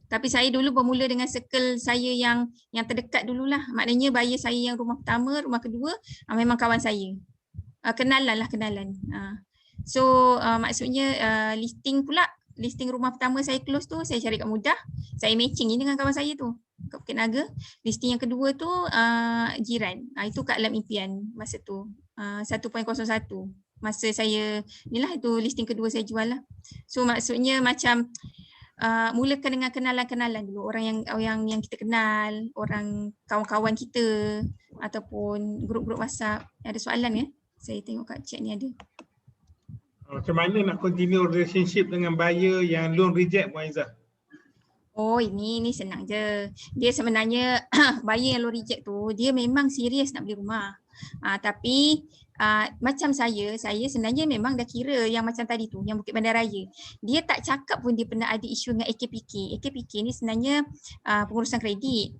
Tapi saya dulu bermula dengan circle saya yang terdekat dululah. Maknanya buyer saya yang rumah pertama, rumah kedua memang kawan saya. Kenalan. So maksudnya listing rumah pertama saya close tu, saya cari kat mudah, saya matching ni dengan kawan saya tu kat Bukit Naga. Listing yang kedua tu jiran. Itu kat Alam Impian masa tu. 1.01. Masa saya inilah, itu listing kedua saya jual lah. So maksudnya macam mulakan dengan kenalan-kenalan dulu, orang yang kita kenal, orang kawan-kawan kita ataupun grup-grup WhatsApp. Ada soalan ya? Saya tengok kat chat ni ada. Macam mana nak continue relationship dengan buyer yang loan reject, Puan Aizah? Oh, ini senang je. Dia sebenarnya buyer yang loan reject tu, dia memang serius nak beli rumah. Tapi macam saya sebenarnya memang dah kira yang macam tadi tu, yang Bukit Bandar Raya. Dia tak cakap pun dia pernah ada isu dengan AKPK. AKPK ni sebenarnya pengurusan kredit.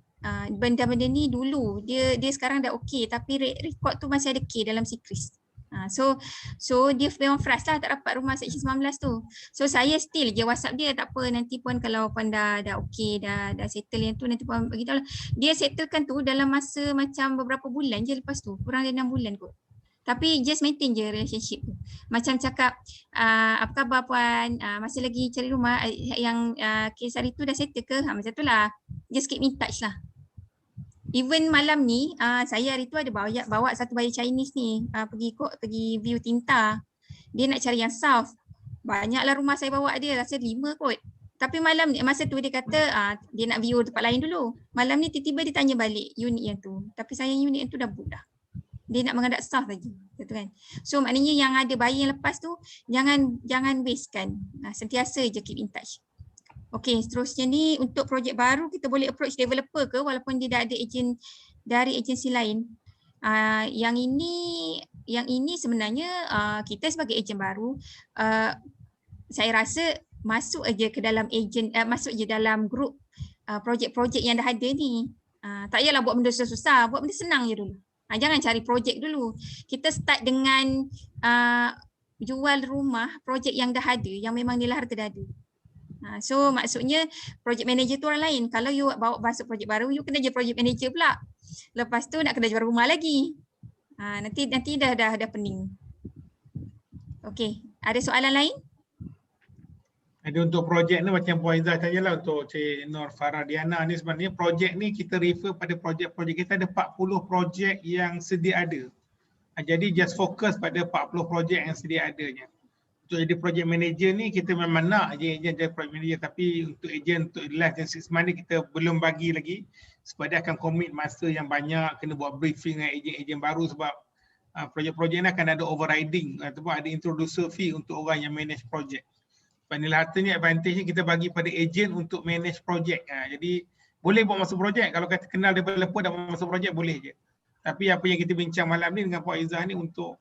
Benda-benda ni dulu, dia sekarang dah okey, tapi rekod tu masih ada K dalam Sikris. So dia memang frust lah tak dapat rumah Seksyen 19 tu. So saya still je WhatsApp dia, tak apa, nanti pun kalau puan dah okey, dah settle yang tu, nanti puan beritahu lah. Dia settlekan tu dalam masa macam beberapa bulan je lepas tu, kurang dari 6 bulan kot. Tapi just maintain je relationship tu. Macam cakap, apa khabar puan, masih lagi cari rumah, yang kes hari tu dah settle ke? Macam tu lah. Just keep in touch lah. Even malam ni, saya hari tu ada bawa satu buyer Chinese ni, pergi view Tinta. Dia nak cari yang south. Banyaklah rumah saya bawa dia, rasa 5 kot. Tapi malam ni, masa tu dia kata dia nak view tempat lain dulu. Malam ni tiba-tiba dia tanya balik unit yang tu. Tapi sayang unit yang tu dah book dah. Dia nak menghadap south lagi. Betul kan? So maknanya yang ada buyer yang lepas tu, jangan wastekan. Sentiasa je keep in touch. Okey, seterusnya ni untuk projek baru kita boleh approach developer ke walaupun dia dah ada ejen dari agensi lain. Yang ini sebenarnya kita sebagai ejen baru, saya rasa masuk aja ke dalam masuk je dalam grup projek-projek yang dah ada ni. Tak payahlah buat benda susah-susah, buat benda senang je dulu. Jangan cari projek dulu. Kita start dengan jual rumah projek yang dah ada, yang memang Nila Harta dah ada. So maksudnya project manager tu orang lain. Kalau you bawa masuk projek baru, you kena je project manager pula. Lepas tu nak kena jual rumah lagi. Nanti dah pening. Okey, Ada soalan lain? Ada untuk projek ni macam Puan Izzah tanya lah untuk Cik Nur Faradiana ni, sebenarnya projek ni kita refer pada projek-projek kita ada 40 projek yang sedia ada. Jadi just fokus pada 40 projek yang sedia adanya. Untuk jadi projek manager ni kita memang nak ejen jadi projek manager, tapi untuk ejen untuk less than 6 months ni kita belum bagi lagi sebab dia akan commit masa yang banyak, kena buat briefing dengan ejen-ejen baru sebab projek-projek ni akan ada overriding ataupun ada introducer fee untuk orang yang manage projek. Inilah hartanya advantage kita bagi pada ejen untuk manage projek. Jadi boleh buat masuk projek, kalau kata kenal developer dan masuk projek boleh je. Tapi apa yang kita bincang malam ni dengan Puan Izzah ni untuk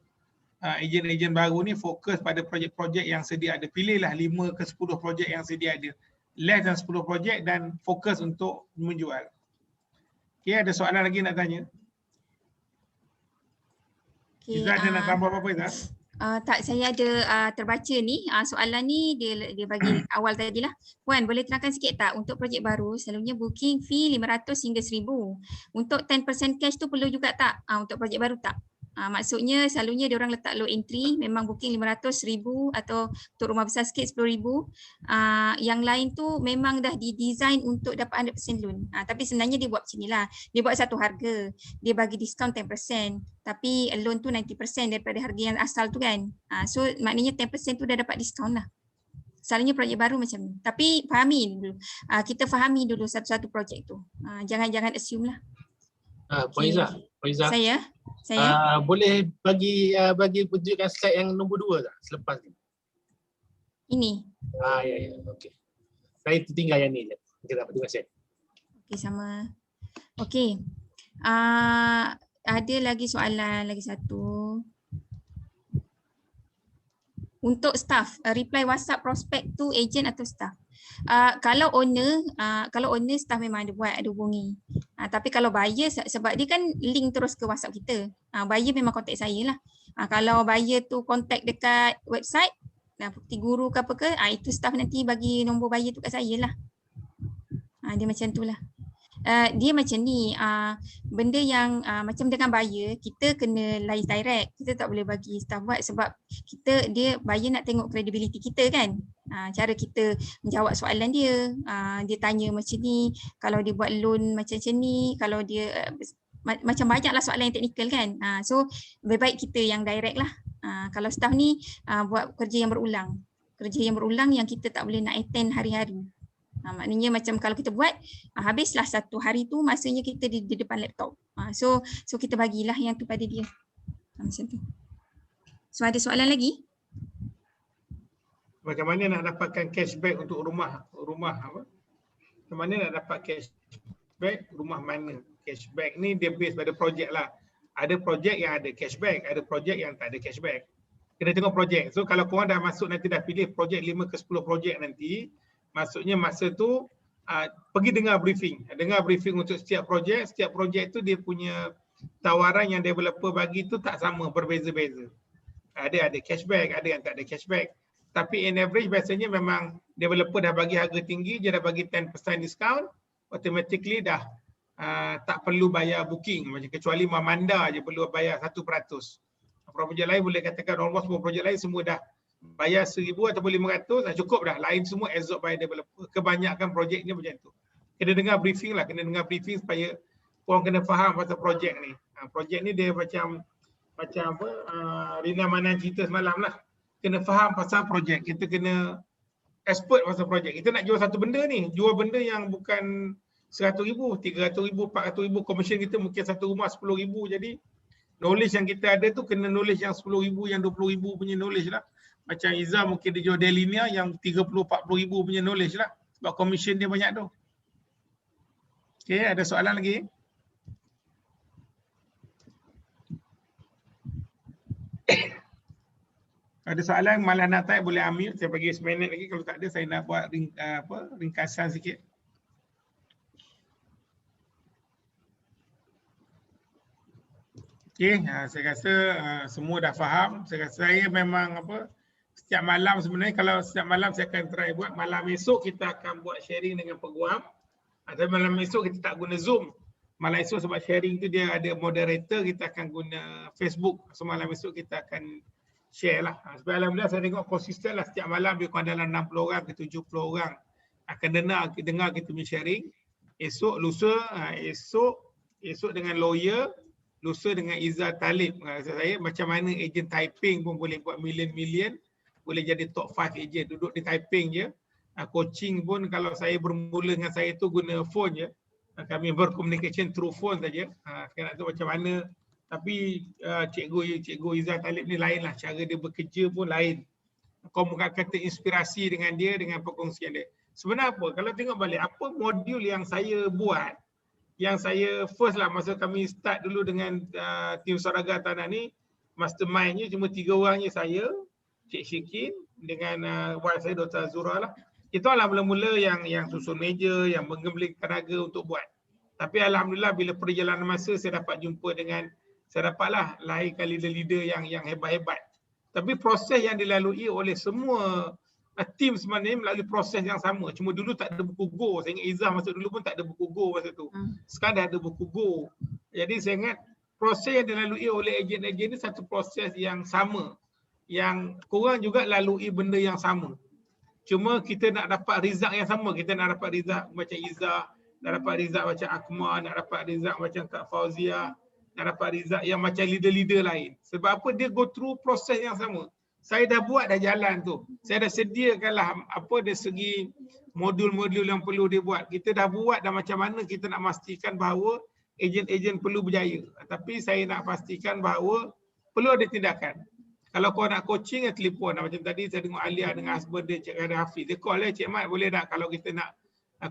ejen-ejen baru ni fokus pada projek-projek yang sedia ada. Pilihlah 5 ke 10 projek yang sedia ada. Less than 10 projek dan fokus untuk menjual. Okay, ada soalan lagi nak tanya? Okay, Izzah ada nak tambah apa-apa Izzah? Tak, saya ada terbaca ni. Soalan ni dia bagi awal tadi lah. Puan, boleh terangkan sikit tak untuk projek baru selalunya booking fee 500 hingga 1000. Untuk 10% cash tu perlu juga tak untuk projek baru tak? Maksudnya selalunya dia orang letak low entry, memang booking 500, 1000 atau untuk rumah besar sikit 10,000. Yang lain tu memang dah didesign untuk dapat 100% loan. Tapi sebenarnya dia buat macam ni lah. Dia buat satu harga. Dia bagi diskaun 10%. Tapi loan tu 90% daripada harga yang asal tu kan. So maknanya 10% tu dah dapat diskaun lah. Selalunya projek baru macam ni. Tapi fahami dulu. Kita fahami dulu satu-satu projek tu. Jangan assume lah. Puan Izzah. Saya? Boleh bagi tunjukkan slide yang nombor 2 tak selepas ni? Ini? Ya. Okey. Saya tertinggal yang ni je. Okey, tak apa, terima kasih. Okey, sama. Okey. Ada lagi soalan, lagi satu. Untuk staff, reply WhatsApp prospek tu agent atau staff? Kalau owner staff memang ada buat, ada hubungi. Tapi kalau buyer, sebab dia kan link terus ke WhatsApp kita. Buyer memang contact saya lah. Kalau buyer tu contact dekat website, Bukti Guru ke apa ke, itu staff nanti bagi nombor buyer tu kat saya lah. Dia macam tu lah. Dia macam ni, benda yang macam dengan buyer, kita kena liaise direct. Kita tak boleh bagi staff buat sebab buyer nak tengok credibility kita kan. Cara kita menjawab soalan dia, dia tanya macam ni, kalau dia buat loan macam ni, kalau dia macam banyaklah soalan yang teknikal kan. So lebih baik kita yang direct lah. Kalau staff ni buat kerja yang berulang. Kerja yang berulang yang kita tak boleh nak attend hari-hari. Maknanya macam kalau kita buat, habislah satu hari tu masanya kita di depan laptop. So kita bagilah yang tu pada dia. Macam tu. So ada soalan lagi? Macam mana nak dapatkan cashback untuk rumah apa? Macam mana nak dapat cashback rumah mana? Cashback ni dia base pada projek lah. Ada projek yang ada cashback, ada projek yang tak ada cashback. Kena tengok projek. So kalau korang dah masuk nanti dah pilih projek 5 ke 10 projek nanti, maksudnya masa tu pergi dengar briefing. Dengar briefing untuk setiap projek tu dia punya tawaran yang developer bagi tu tak sama, berbeza-beza. Ada cashback, ada yang tak ada cashback. Tapi in average biasanya memang developer dah bagi harga tinggi, dia dah bagi 10% discount, automatically dah tak perlu bayar booking. Macam kecuali Mamanda je perlu bayar 1%. Projek lain boleh katakan almost semua projek lain semua dah bayar 1,000 ataupun 500 dah cukup dah. Lain semua absorb by developer. Kebanyakan projek ni macam tu. Kena dengar briefing lah, supaya korang kena faham pasal projek ni. Projek ni dia macam apa Rina Manan cerita semalam lah. Kena faham pasal projek. Kita kena expert pasal projek. Kita nak jual satu benda ni, jual benda yang bukan 100,000, 300,000, 400,000, commission kita mungkin satu rumah 10,000. Jadi knowledge yang kita ada tu kena knowledge yang 10,000, yang 20,000 punya knowledge lah. Macam Izzah mungkin dia jual Delinia yang 30-40,000 punya knowledge lah. Sebab commission dia banyak tu. Okay, ada soalan lagi? Ada soalan malah nak type boleh ambil. Saya bagi 1 minit lagi. Kalau tak ada saya nak buat ringkasan sikit. Okay, saya rasa semua dah faham. Saya rasa saya memang setiap malam sebenarnya, kalau setiap malam saya akan try buat. Malam esok kita akan buat sharing dengan peguam. Tapi malam esok kita tak guna Zoom. Malam esok sebab sharing tu dia ada moderator, kita akan guna Facebook. So malam esok kita akan share lah. Sebab alhamdulillah saya tengok konsisten lah setiap malam dia kurang dalam 60 orang ke 70 orang akan dengar kita punya sharing. Esok lusa, esok dengan lawyer, lusa dengan Izzah Talib. Saya macam mana ejen typing pun boleh buat million, boleh jadi top 5 ejen, duduk di typing je. Coaching pun kalau saya bermula dengan saya tu guna phone je. Kami bercommunication through phone saja. Sekarang tu macam mana. Tapi cikgu Izzah Talib ni lain lah. Cara dia bekerja pun lain. Kau bukan kata inspirasi dengan dia, dengan perkongsian dia. Sebenarnya apa? Kalau tengok balik, apa modul yang saya buat, yang saya first lah masa kami start dulu dengan tim Saraga Tanah ni, mastermindnya cuma 3 orang je, saya, Cik Syikin dengan wife saya Dr. Azura lah. Itu lah mula-mula yang susun meja, yang menggembling tenaga untuk buat. Tapi alhamdulillah bila perjalanan masa saya dapat jumpa dengan, saya dapatlah lahirkan leader-leader yang hebat-hebat. Tapi proses yang dilalui oleh semua tim sebenarnya melalui proses yang sama. Cuma dulu tak ada buku Go. Saya ingat Izzah masuk dulu pun tak ada buku Go masa tu. Sekarang dah ada buku Go. Jadi saya ingat proses yang dilalui oleh ejen-ejen ni satu proses yang sama. Yang korang juga lalui benda yang sama. Cuma kita nak dapat result yang sama. Kita nak dapat result macam Izzah, nak dapat result macam Akmal, nak dapat result macam Kak Fauzia, nak dapat result yang macam leader-leader lain. Sebab apa? Dia go through proses yang sama. Saya dah buat dah jalan tu. Saya dah sediakanlah apa dari segi modul-modul yang perlu dia buat. Kita dah buat dah macam mana kita nak pastikan bahawa ejen-ejen perlu berjaya. Tapi saya nak pastikan bahawa perlu ada tindakan. Kalau kau nak coaching, telefon. Macam tadi saya tengok Alia dengan husband dia, Cik Khairul Hafiz. Dia call Cik Mat, boleh tak kalau kita nak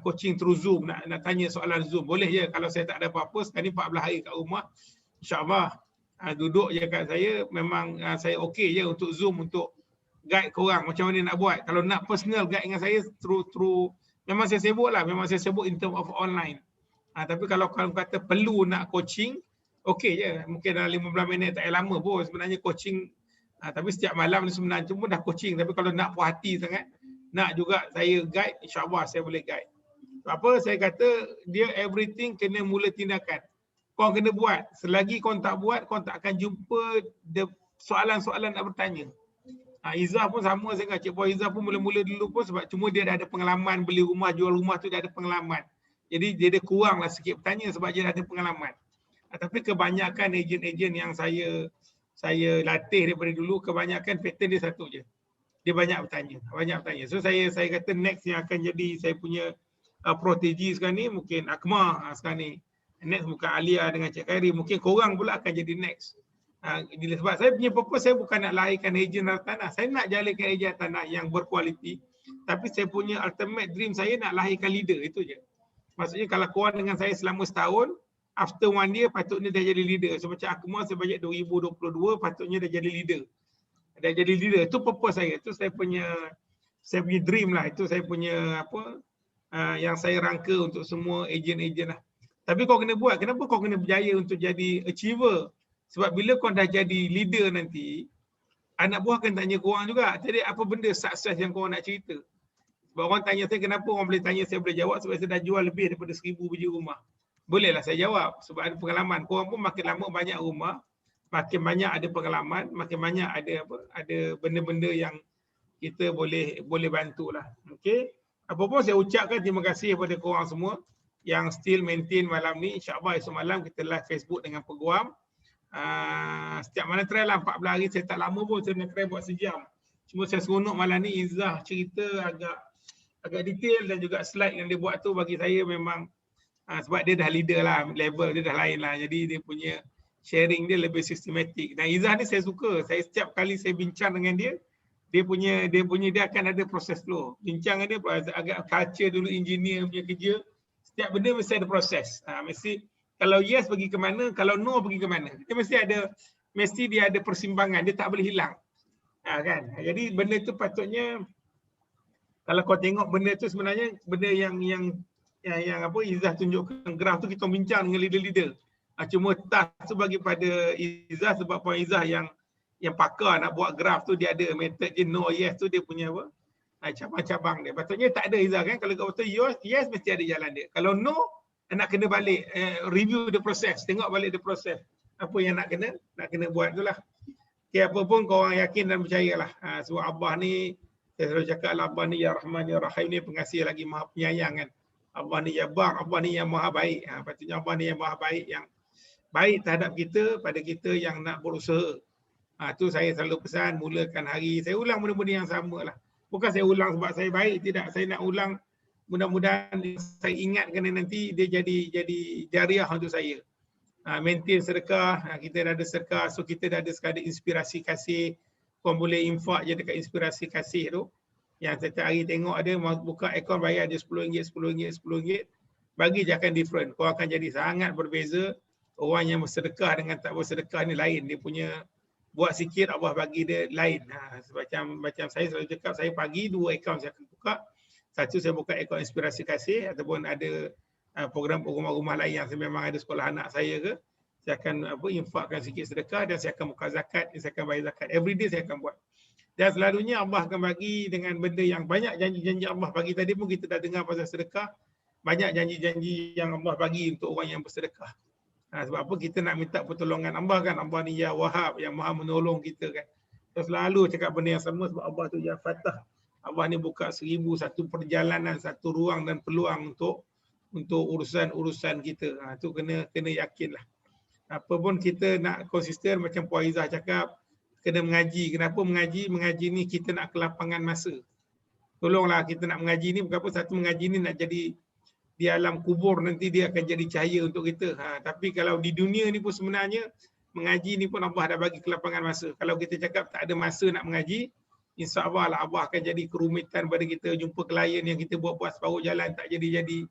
coaching through Zoom, nak tanya soalan Zoom. Boleh je kalau saya tak ada apa-apa. Sekarang ni 14 hari kat rumah. InsyaAllah duduk je kat saya. Memang saya okey je untuk Zoom, untuk guide korang macam mana nak buat. Kalau nak personal guide dengan saya through memang saya sibuk lah. Memang saya sibuk in term of online. Tapi kalau korang kata perlu nak coaching, okey je. Mungkin dalam 15 minit tak lama pun sebenarnya coaching. Tapi setiap malam ni sebenarnya cuma dah coaching. Tapi kalau nak puas hati sangat, nak juga saya guide, insyaAllah saya boleh guide. Apa saya kata, dia everything kena mula tindakan. Kau kena buat. Selagi kau tak buat, kau tak akan jumpa soalan-soalan nak bertanya. Izzah pun sama saya ingat. Cik Puan Izzah pun mula-mula dulu pun sebab cuma dia dah ada pengalaman beli rumah, jual rumah tu dia ada pengalaman. Jadi dia kuranglah sikit bertanya sebab dia dah ada pengalaman. Tapi kebanyakan ejen-ejen yang saya latih daripada dulu, kebanyakan pattern dia satu je. Dia banyak bertanya. So saya kata next yang akan jadi saya punya protegi sekarang ni mungkin Akmal sekarang ni. Next bukan Alia dengan Cik Khairi, mungkin korang pula akan jadi next. Sebab saya punya purpose, saya bukan nak lahirkan ejen tanah. Saya nak jalankan ejen tanah yang berkualiti. Tapi saya punya ultimate dream saya nak lahirkan leader, itu je. Maksudnya kalau korang dengan saya selama setahun, after 1 year patutnya dah jadi leader. So macam Akmal saya bajet 2022 patutnya dah jadi leader. Dah jadi leader. Itu purpose saya. Itu saya punya dream lah. Itu saya punya yang saya rangka untuk semua ejen-ejen lah. Tapi kau kena buat. Kenapa kau kena berjaya untuk jadi achiever? Sebab bila kau dah jadi leader nanti, anak buah akan tanya korang juga. Jadi apa benda sukses yang korang nak cerita? Sebab orang tanya saya, kenapa orang boleh tanya saya boleh jawab? Sebab saya dah jual lebih daripada 1000 biji rumah. Bolehlah saya jawab sebab ada pengalaman. Korang pun makin lama banyak rumah, makin banyak ada pengalaman, makin banyak ada benda-benda yang kita boleh bantulah. Okey. Apa pun saya ucapkan terima kasih kepada korang semua yang still maintain malam ni. InsyaAllah esok malam kita live Facebook dengan peguam. Setiap mana try lah 14 hari, saya tak lama pun saya nak try buat sejam. Cuma saya seronok malam ni Izzah cerita agak detail dan juga slide yang dia buat tu bagi saya memang sebab dia dah leader lah, level dia dah lain lah. Jadi dia punya sharing dia lebih sistematik. Dan Izzah ni saya suka. Saya setiap kali saya bincang dengan dia, dia akan ada proses flow. Bincang dengan dia agak culture dulu, engineer punya kerja. Setiap benda mesti ada proses. Mesti kalau yes pergi ke mana, kalau no pergi ke mana. Dia mesti dia ada persimpangan, dia tak boleh hilang. Kan? Jadi benda tu patutnya kalau kau tengok benda tu sebenarnya benda yang Izzah tunjukkan graf tu kita bincang dengan leader-leader. Cuma task tu bagi pada Izzah sebab Puan Izzah yang pakar nak buat graf tu, dia ada method je no yes tu dia punya cabang-cabang dia. Patutnya tak ada Izzah kan. Kalau kau kata yes mesti ada jalan dia. Kalau no nak kena balik review the process, tengok balik the process. Apa yang nak kena buat itulah. Okay, apa pun korang yakin dan percayalah. Sebab Allah ni, saya selalu cakap Allah ni ya Rahman ya Rahim ni pengasih lagi maha penyayang kan. Allah ni ya Bar, Allah ni yang maha baik. Patutnya Allah ni yang maha baik, yang baik terhadap kita pada kita yang nak berusaha. Tu saya selalu pesan, mulakan hari. Saya ulang benda-benda yang sama lah. Bukan saya ulang sebab saya baik, tidak. Saya nak ulang mudah-mudahan saya ingatkan nanti dia jadi jariah untuk saya. Maintain sedekah, kita dah ada sedekah, so kita dah ada sekadar inspirasi kasih. Korang boleh infak je dekat inspirasi kasih tu. Yang setiap hari tengok ada, buka akaun bayar dia RM10, RM10, bagi je akan different. Kau akan jadi sangat berbeza. Orang yang bersedekah dengan tak bersedekah ni lain. Dia punya buat sikit, Allah bagi dia lain. Macam saya selalu cakap, saya pagi 2 akaun saya akan buka. Satu saya buka akaun inspirasi kasih ataupun ada program-program rumah lain yang memang ada sekolah anak saya ke, saya akan infakkan sikit sedekah dan saya akan buka zakat, saya akan bayar zakat. Every day saya akan buat. Dan selalunya Allah akan bagi dengan benda yang banyak janji-janji Allah bagi tadi pun kita dah dengar pasal sedekah. Banyak janji-janji yang Allah bagi untuk orang yang bersedekah. Sebab apa kita nak minta pertolongan Allah kan. Allah ni ya Wahab, yang maha menolong kita kan. Saya selalu cakap benda yang sama sebab Allah tu ya Fatah. Allah ni buka 1001 perjalanan, satu ruang dan peluang untuk urusan-urusan kita. Tu kena yakinlah. Apa pun kita nak konsisten macam Puan Izzah cakap, kena mengaji. Kenapa mengaji? Mengaji ni kita nak kelapangan masa. Tolonglah kita nak mengaji ni, bukan apa satu mengaji ni nak jadi di alam kubur nanti dia akan jadi cahaya untuk kita. Tapi kalau di dunia ni pun sebenarnya mengaji ni pun Allah dah bagi kelapangan masa. Kalau kita cakap tak ada masa nak mengaji, insya-Allah lah Allah akan jadi kerumitan pada kita, jumpa klien yang kita buat-buat separuh jalan tak jadi-jadi.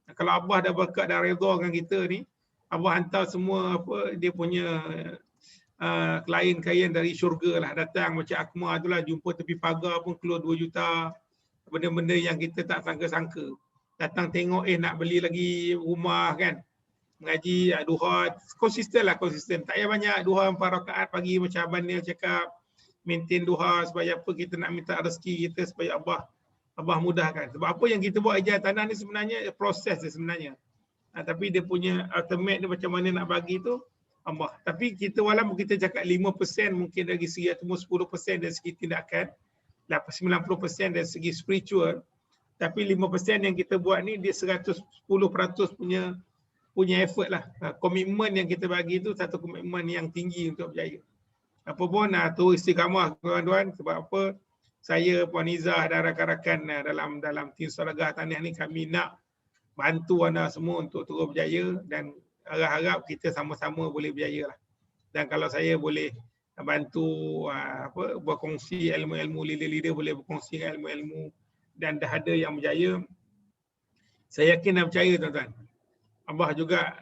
Kalau Allah dah berkat dan redha dengan kita ni, Allah hantar semua dia punya klien-klien dari syurga lah datang macam Akmal tu lah, jumpa tepi pagar pun keluar 2 juta. Benda-benda yang kita tak sangka-sangka. Datang tengok nak beli lagi rumah kan. Mengaji duha, konsisten. Tak payah banyak duha 4 rakaat pagi macam Abang Nil cakap. Maintain duha supaya apa kita nak minta rezeki kita supaya Allah mudahkan. Sebab apa yang kita buat ijazah tanah ni sebenarnya proses dia sebenarnya. Tapi dia punya ultimate dia macam mana nak bagi tu Allah. Tapi kita walaupun kita cakap 5% mungkin dari segi atau 10% dari segi tindakan, 90% dari segi spiritual, tapi 5% yang kita buat ni dia 110% punya effort lah. Komitmen yang kita bagi tu satu komitmen yang tinggi untuk berjaya. Apa pun tu istiqamah tuan-tuan, sebab apa saya, Puan Izzah dan rakan-rakan dalam tim Sedekah Tahniah ni kami nak bantu anda semua untuk terus berjaya dan harap kita sama-sama boleh berjaya lah. Dan kalau saya boleh bantu berkongsi ilmu-ilmu, leader-leader boleh berkongsi ilmu-ilmu dan dah ada yang berjaya, saya yakin dan percaya tuan-tuan, Allah juga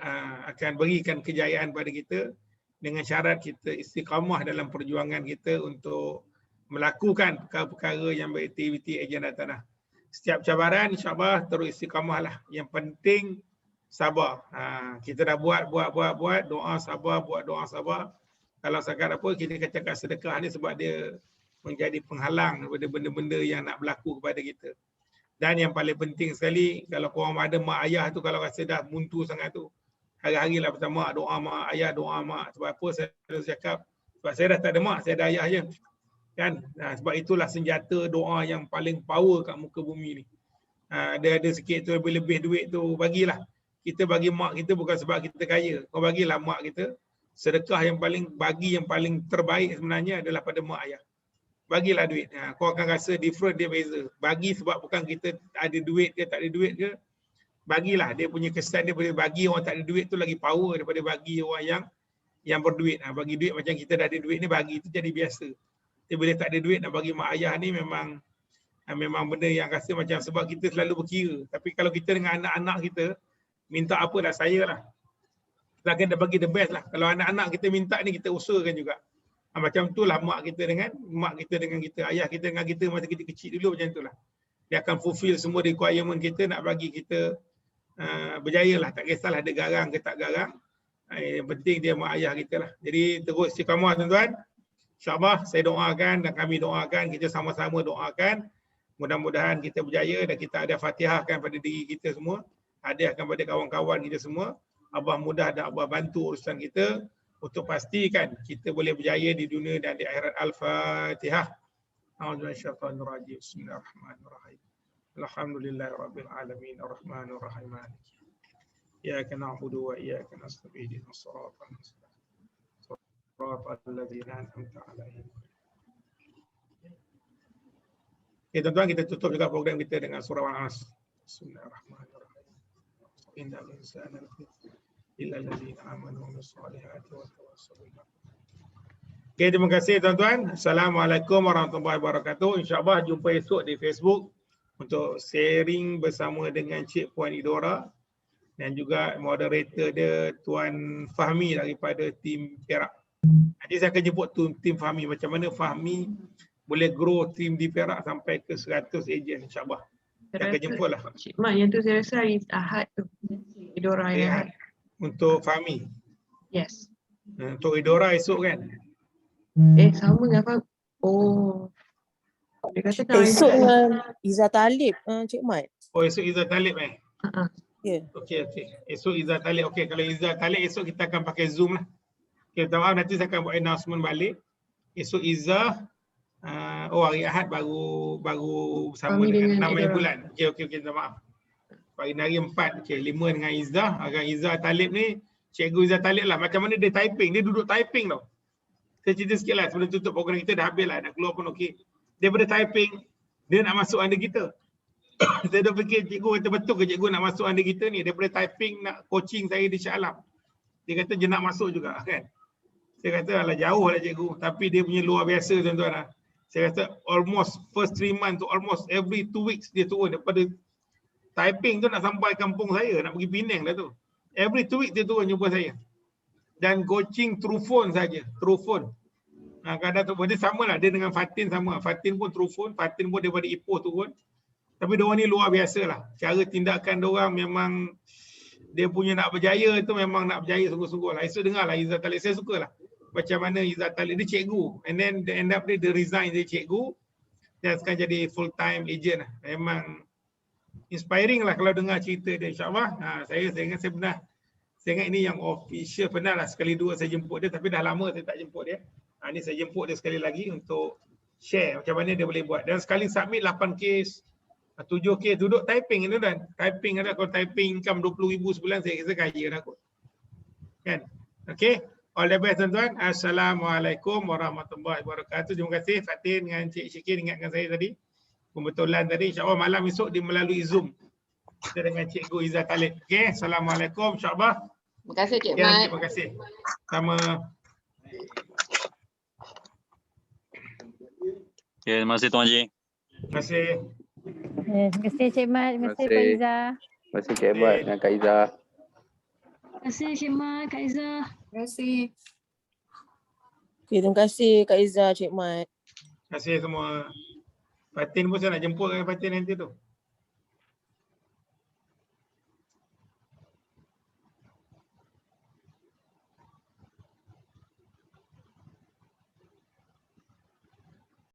akan berikan kejayaan pada kita dengan syarat kita istiqamah dalam perjuangan kita untuk melakukan perkara-perkara yang beraktiviti agenda tanah. Setiap cabaran insya-Allah terus istiqamah lah. Yang penting sabar. Kita dah buat doa sabar, buat doa sabar. Kalau sekarang apa kita cakap sedekah ni sebab dia menjadi penghalang daripada benda-benda yang nak berlaku kepada kita. Dan yang paling penting sekali, kalau korang ada mak ayah tu kalau rasa dah buntu sangat tu, hari-hari lah pertama doa mak ayah, doa mak. Sebab apa saya selalu cakap, sebab saya dah tak ada mak, saya ada ayah je. Kan? Sebab itulah senjata doa yang paling power kat muka bumi ni. Ada sikit tu lebih-lebih duit tu bagilah. Kita bagi mak kita bukan sebab kita kaya. Kau bagilah mak kita. Sedekah yang paling terbaik sebenarnya adalah pada mak ayah. Bagilah duit. Kau akan rasa different, dia beza. Bagi sebab bukan kita ada duit ke tak ada duit ke. Bagilah, dia punya kesan dia boleh bagi orang tak ada duit tu lagi power daripada bagi orang yang berduit. Bagi duit macam kita dah ada duit ni, bagi tu jadi biasa. Tapi bila tak ada duit nak bagi mak ayah ni memang benda yang rasa macam sebab kita selalu berkira. Tapi kalau kita dengan anak-anak kita minta apa dah saya lah. Kita akan bagi the best lah. Kalau anak-anak kita minta ni kita usahakan juga. Macam itulah mak kita dengan kita, ayah kita dengan kita masa kita kecil dulu macam itulah. Dia akan fulfill semua requirement kita nak bagi kita berjaya lah. Tak kisahlah ada garang ke tak garang. Yang penting dia mak ayah kita lah. Jadi terus istiqamah tuan-tuan. InsyaAllah saya doakan dan kami doakan, kita sama-sama doakan. Mudah-mudahan kita berjaya dan kita ada fatihahkan pada diri kita semua. Hadiahkan pada kawan-kawan kita semua. Allah mudah dan Allah bantu urusan kita. untuk pastikan kita boleh berjaya di dunia dan di akhirat. Al-Fatihah. A'udzubillahi Bismillahirrahmanirrahim. Alhamdulillahirabbil alamin arrahmanir rahim. Iyyaka na'budu wa iyyaka nasta'in. Ihdinas siratal mustaqim. Siratal ladzina an'amta 'alaihim. Okay, tuan-tuan, kita tutup juga program kita dengan surah Al-Asr. Bismillahirrahmanirrahim. Innal insana lafi illa alladzina amanu wa amilus solihati wa tawassaw bil haqq. Okay, terima kasih tuan-tuan. Assalamualaikum warahmatullahi wabarakatuh. InsyaAllah jumpa esok di Facebook untuk sharing bersama dengan Cik Puan Idora dan juga moderator dia Tuan Fahmi daripada tim Perak. Nanti saya akan jemput tim Fahmi macam mana Fahmi boleh grow tim di Perak sampai ke 100 ejen, insyaAllah. Saya akan jemput lah. Cik Mat, yang tu saya rasa hari Ahad tu. Idora yang Ahad. Untuk Fahmi. Yes. Untuk Idora esok kan? Sama dengan Fahmi. Oh. Dia kata tak Esok dengan Izzah Talib, Cik Mat. Oh, esok Izzah Talib Ya. Okey. Esok Izzah Talib. Okey, kalau Izzah Talib esok kita akan pakai Zoom lah. Okey, minta maaf nanti saya akan buat announcement balik. Esok Izzah hari Ahad baru bersama dengan 6 bulan. Okey, minta maaf. Hari 4, okey, 5 dengan Izzah. Agak Izzah Talib ni, Cikgu Izzah Talib lah. Macam mana dia typing? Dia duduk typing tau. Saya cerita sikit lah sebelum tutup program kita dah habis lah. Nak keluar pun okey. Daripada typing, dia nak masuk under kita. Saya dah fikir, cikgu kata betul ke cikgu nak masuk under kita ni? Daripada typing nak coaching saya di Shah Alam. Dia kata je nak masuk juga kan. Saya kata alah jauh lah cikgu. Tapi dia punya luar biasa tuan-tuan lah. Saya kata almost first 3 months to almost every 2 weeks dia turun daripada typing tu nak sampai kampung saya. Nak pergi Penang dah tu. Every 2 weeks dia turun jumpa saya. Dan coaching through phone saja. Through phone. Kadang tu dia sama lah. Dia dengan Fatin sama. Fatin pun through phone. Fatin pun daripada Ipoh turun. Tapi diorang ni luar biasa lah. Cara tindakan diorang memang dia punya nak berjaya tu memang nak berjaya sungguh-sungguh lah. Esok dengar lah Izzah Talib. Saya suka lah. Macam mana Izzah Talib dia cikgu. And then the end up dia resign dari cikgu. Dan sekarang jadi full time agent lah. Memang inspiring lah kalau dengar cerita dia, insyaAllah. Saya ingat ini yang official. Pernah lah sekali dua saya jemput dia. Tapi dah lama saya tak jemput dia. Ni saya jemput dia sekali lagi untuk share macam mana dia boleh buat. Dan sekali submit 8 kes, 7 kes, duduk typing itu dan typing ada. Kalau typing income 20,000 sebulan, saya kira kaya dah kot. Kan? Okay. All the best tuan-tuan. Assalamualaikum warahmatullahi wabarakatuh. Terima kasih Fatin dengan Cik Syikir ingatkan saya tadi. Pembetulan tadi. InsyaAllah malam esok dia melalui Zoom. Kita dengan Cikgu Izzah Talib. Okay. Assalamualaikum. InsyaAllah. Terima kasih Cik Mat. Terima kasih. Sama. Okay, terima kasih Tuan Haji. Terima kasih. Terima kasih Cik Mat, terima kasih Kak Izzah. Terima kasih Cik Mat dan Kak Izzah. Terima kasih Cik Mat, Kak Izzah. Terima kasih. Okay, terima kasih Kak Izzah, Cik Mat. Terima kasih semua. Fatin pun saya nak jemput dengan Fatin nanti tu.